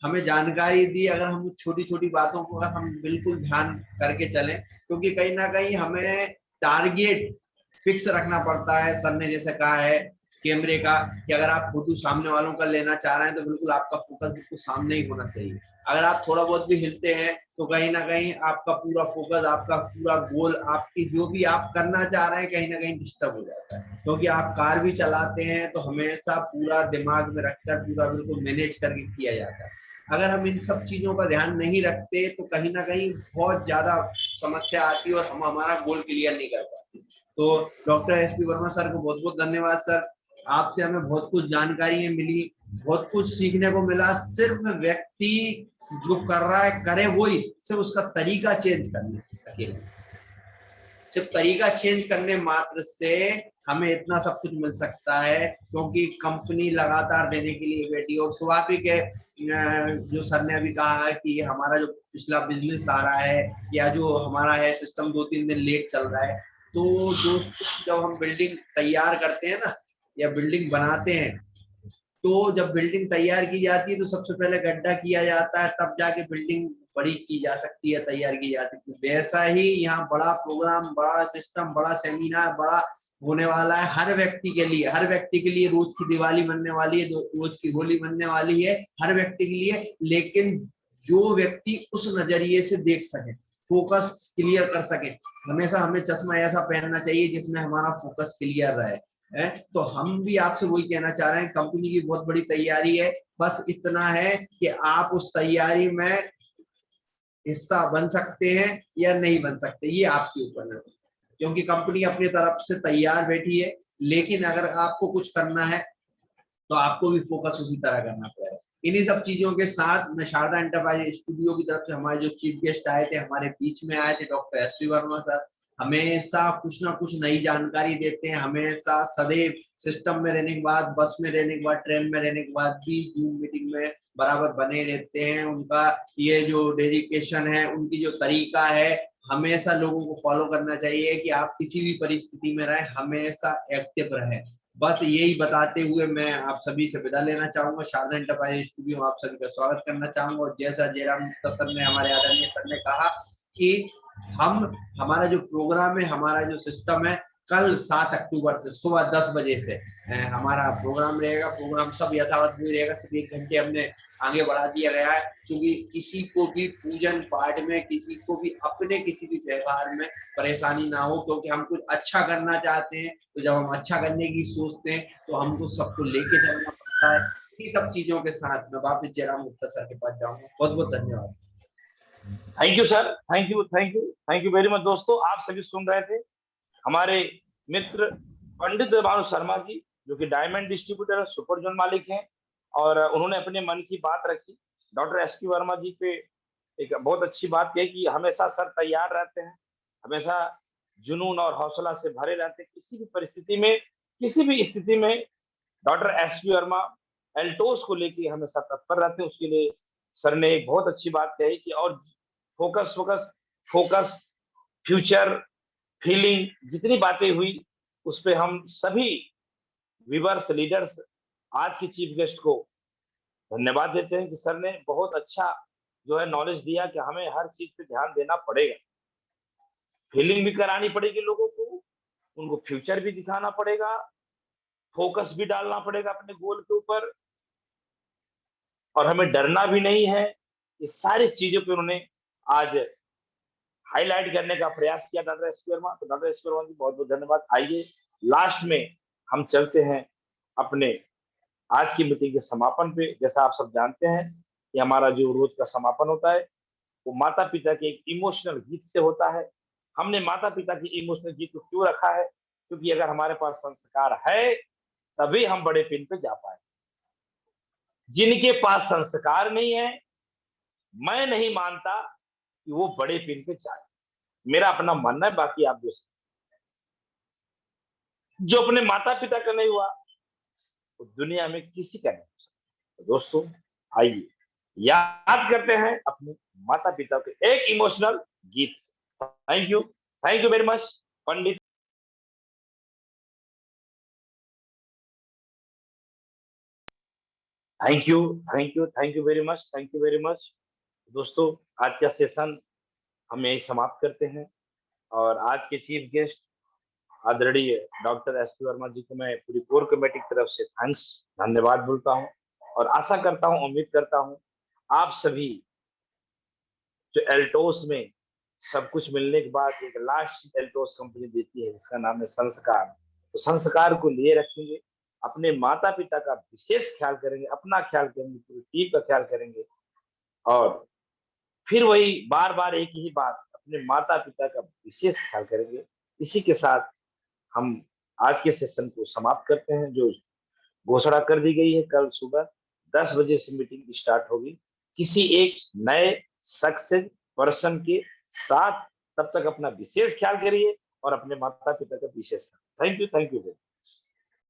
हमें जानकारी दी, अगर हम छोटी छोटी बातों को अगर हम बिल्कुल ध्यान करके चलें, क्योंकि कहीं ना कहीं हमें टारगेट फिक्स रखना पड़ता है। सर ने जैसे कहा है कैमरे का, कि अगर आप फोटो सामने वालों का लेना चाह रहे हैं तो बिल्कुल आपका फोकस बिल्कुल सामने ही होना चाहिए। अगर आप थोड़ा बहुत भी हिलते हैं तो कहीं ना कहीं आपका पूरा फोकस, आपका पूरा गोल, आपकी जो भी आप करना चाह रहे हैं कहीं ना कहीं डिस्टर्ब हो जाता है। क्योंकि आप कार भी चलाते हैं तो हमेशा पूरा दिमाग में रखकर पूरा बिल्कुल मैनेज करके किया जाता है। अगर हम इन सब चीजों का ध्यान नहीं रखते तो कहीं ना कहीं बहुत ज्यादा समस्या आती है और हम हमारा गोल क्लियर नहीं कर पाते। तो डॉक्टर एसपी वर्मा सर को बहुत बहुत धन्यवाद सर। आपसे हमें बहुत कुछ जानकारी मिली, बहुत कुछ सीखने को मिला। सिर्फ व्यक्ति जो कर रहा है करे वही, सिर्फ उसका तरीका चेंज करना है। सिर्फ तरीका चेंज करने मात्र से हमें इतना सब कुछ मिल सकता है, क्योंकि कंपनी लगातार देने के लिए बैठी। और स्वाभाविक है, जो सर ने अभी कहा है कि हमारा जो पिछला बिजनेस आ रहा है या जो हमारा है सिस्टम 2-3 दिन लेट चल रहा है। तो दोस्तों, जब हम बिल्डिंग तैयार करते हैं ना या बिल्डिंग बनाते हैं, तो जब बिल्डिंग तैयार की जाती है तो सबसे पहले गड्ढा किया जाता है, तब जाके बिल्डिंग बड़ी की जा सकती है, तैयार की जा सकती है। वैसा ही यहाँ बड़ा प्रोग्राम, बड़ा सिस्टम, बड़ा सेमिनार, बड़ा होने वाला है हर व्यक्ति के लिए। हर व्यक्ति के लिए रोज की दिवाली बनने वाली है, रोज की होली बनने वाली है, हर व्यक्ति के लिए। लेकिन जो व्यक्ति उस नजरिए से देख सके, फोकस क्लियर कर सके, हमेशा हमें चश्मा ऐसा पहनना चाहिए जिसमें हमारा फोकस क्लियर रहे। है तो हम भी आपसे वही कहना चाह रहे हैं, कंपनी की बहुत बड़ी तैयारी है, बस इतना है कि आप उस तैयारी में हिस्सा बन सकते हैं या नहीं बन सकते, ये आपके ऊपर है। क्योंकि कंपनी अपनी तरफ से तैयार बैठी है, लेकिन अगर आपको कुछ करना है तो आपको भी फोकस उसी तरह करना पड़ेगा। इन्हीं सब चीजों के साथ मैं शारदा एंटरप्राइज स्टूडियो की तरफ से हमारे जो चीफ गेस्ट आए थे, हमारे बीच में आए थे डॉक्टर एसपी वर्मा सर, हमेशा कुछ ना कुछ नई जानकारी देते हैं। हमेशा सदैव सिस्टम में रहने के बाद, बस में रहने के बाद, ट्रेन में रहने के बाद भी जूम मीटिंग में बराबर बने रहते हैं। उनका ये जो डेडिकेशन है, उनकी जो तरीका है, हमेशा लोगों को फॉलो करना चाहिए कि आप किसी भी परिस्थिति में रहें, हमेशा एक्टिव रहें। बस यही बताते हुए मैं आप सभी से विदा लेना चाहूंगा। शारदा एंटरप्राइज स्टूडियो आप सभी का स्वागत करना चाहूंगा। और जैसा जयराम गुप्ता सर ने, हमारे आदरणीय सर ने कहा कि हमारा जो प्रोग्राम है, हमारा जो सिस्टम है, कल 7 अक्टूबर से सुबह 10 बजे से हमारा प्रोग्राम रहेगा। प्रोग्राम सब यथावत भी रहेगा, सिर्फ 1 घंटे हमने आगे बढ़ा दिया गया है, क्योंकि किसी को भी पूजन पाठ में, किसी को भी अपने किसी भी व्यवहार में परेशानी ना हो। क्योंकि हम कुछ अच्छा करना चाहते हैं, तो जब हम अच्छा करने की सोचते हैं तो हमको सबको लेके चलना पड़ता है। इन्हीं सब चीजों के साथ मैं वापिस जयराम गुप्ता सर के पास जाऊंगा। बहुत बहुत धन्यवाद। Thank you sir, thank you very much. दोस्तों, आप सभी सुन रहे थे हमारे मित्र पंडित भानु शर्मा जी, जो कि डायमंड डिस्ट्रीब्यूटर सुपर जोन मालिक हैं, और उन्होंने अपने मन की बात रखी। डॉक्टर एसपी वर्मा जी पे एक बहुत अच्छी बात है कि हमेशा सर तैयार रहते हैं, हमेशा जुनून और हौसला से भरे रहते हैं। किसी भी परिस्थिति में, किसी भी स्थिति में डॉक्टर एसपी वर्मा एल्टोस को लेकर हमेशा तत्पर रहते हैं। उसके लिए सर ने एक बहुत अच्छी बात कही कि और focus focus focus, future, feeling, जितनी बातें हुई उस पे हम सभी व्यूअर्स, लीडर्स, आज की चीफ गेस्ट को धन्यवाद देते हैं कि सर ने बहुत अच्छा जो है नॉलेज दिया कि हमें हर चीज पे ध्यान देना पड़ेगा। फीलिंग भी करानी पड़ेगी लोगों को, उनको फ्यूचर भी दिखाना पड़ेगा, फोकस भी डालना पड़ेगा अपने गोल के ऊपर, और हमें डरना भी नहीं है। ये सारी चीजों पे उन्होंने आज हाईलाइट करने का प्रयास किया डॉक्टर एस पी वर्मा। तो डॉक्टर एस पी वर्मा जी बहुत बहुत धन्यवाद। आइए लास्ट में हम चलते हैं अपने आज की मीटिंग के समापन पे। जैसा आप सब जानते हैं कि हमारा जो रोज का समापन होता है वो माता पिता के एक इमोशनल गीत से होता है। हमने माता पिता की इमोशनल गीत को क्यों रखा है? क्योंकि अगर हमारे पास संस्कार है तभी हम बड़े पिन पे जा पाए। जिनके पास संस्कार नहीं है, मैं नहीं मानता कि वो बड़े पिन पे जाए। मेरा अपना मानना है, बाकी आप जो अपने माता पिता का नहीं हुआ तो दुनिया में किसी का नहीं हो सकता। तो दोस्तों आइए याद करते हैं अपने माता पिता के एक इमोशनल गीत। Thank you very much Pandit. Thank you very much. दोस्तों आज का सेशन हम यही समाप्त करते हैं, और आज के चीफ गेस्ट आदरणीय डॉक्टर एस पी वर्मा जी को मैं पूरी कोर कमेटी की तरफ से थैंक्स, धन्यवाद बोलता हूं, और आशा करता हूं, उम्मीद करता हूं आप सभी जो एल्टोस में सब कुछ मिलने के बाद एक लास्ट एल्टोस कंपनी देती है जिसका नाम है संस्कार, तो संस्कार को लिए रखेंगे, अपने माता पिता का विशेष ख्याल करेंगे, अपना ख्याल करेंगे, पूरी टीम का ख्याल करेंगे, और फिर वही बार बार एक ही बात, अपने माता पिता का विशेष ख्याल करेंगे। इसी के साथ हम आज के सेशन को समाप्त करते हैं। जो घोषणा कर दी गई है, कल सुबह 10 बजे से मीटिंग स्टार्ट होगी किसी एक नए सक्सेस पर्सन के साथ। तब तक अपना विशेष ख्याल करिए और अपने माता पिता का विशेष ख्याल। Thank you.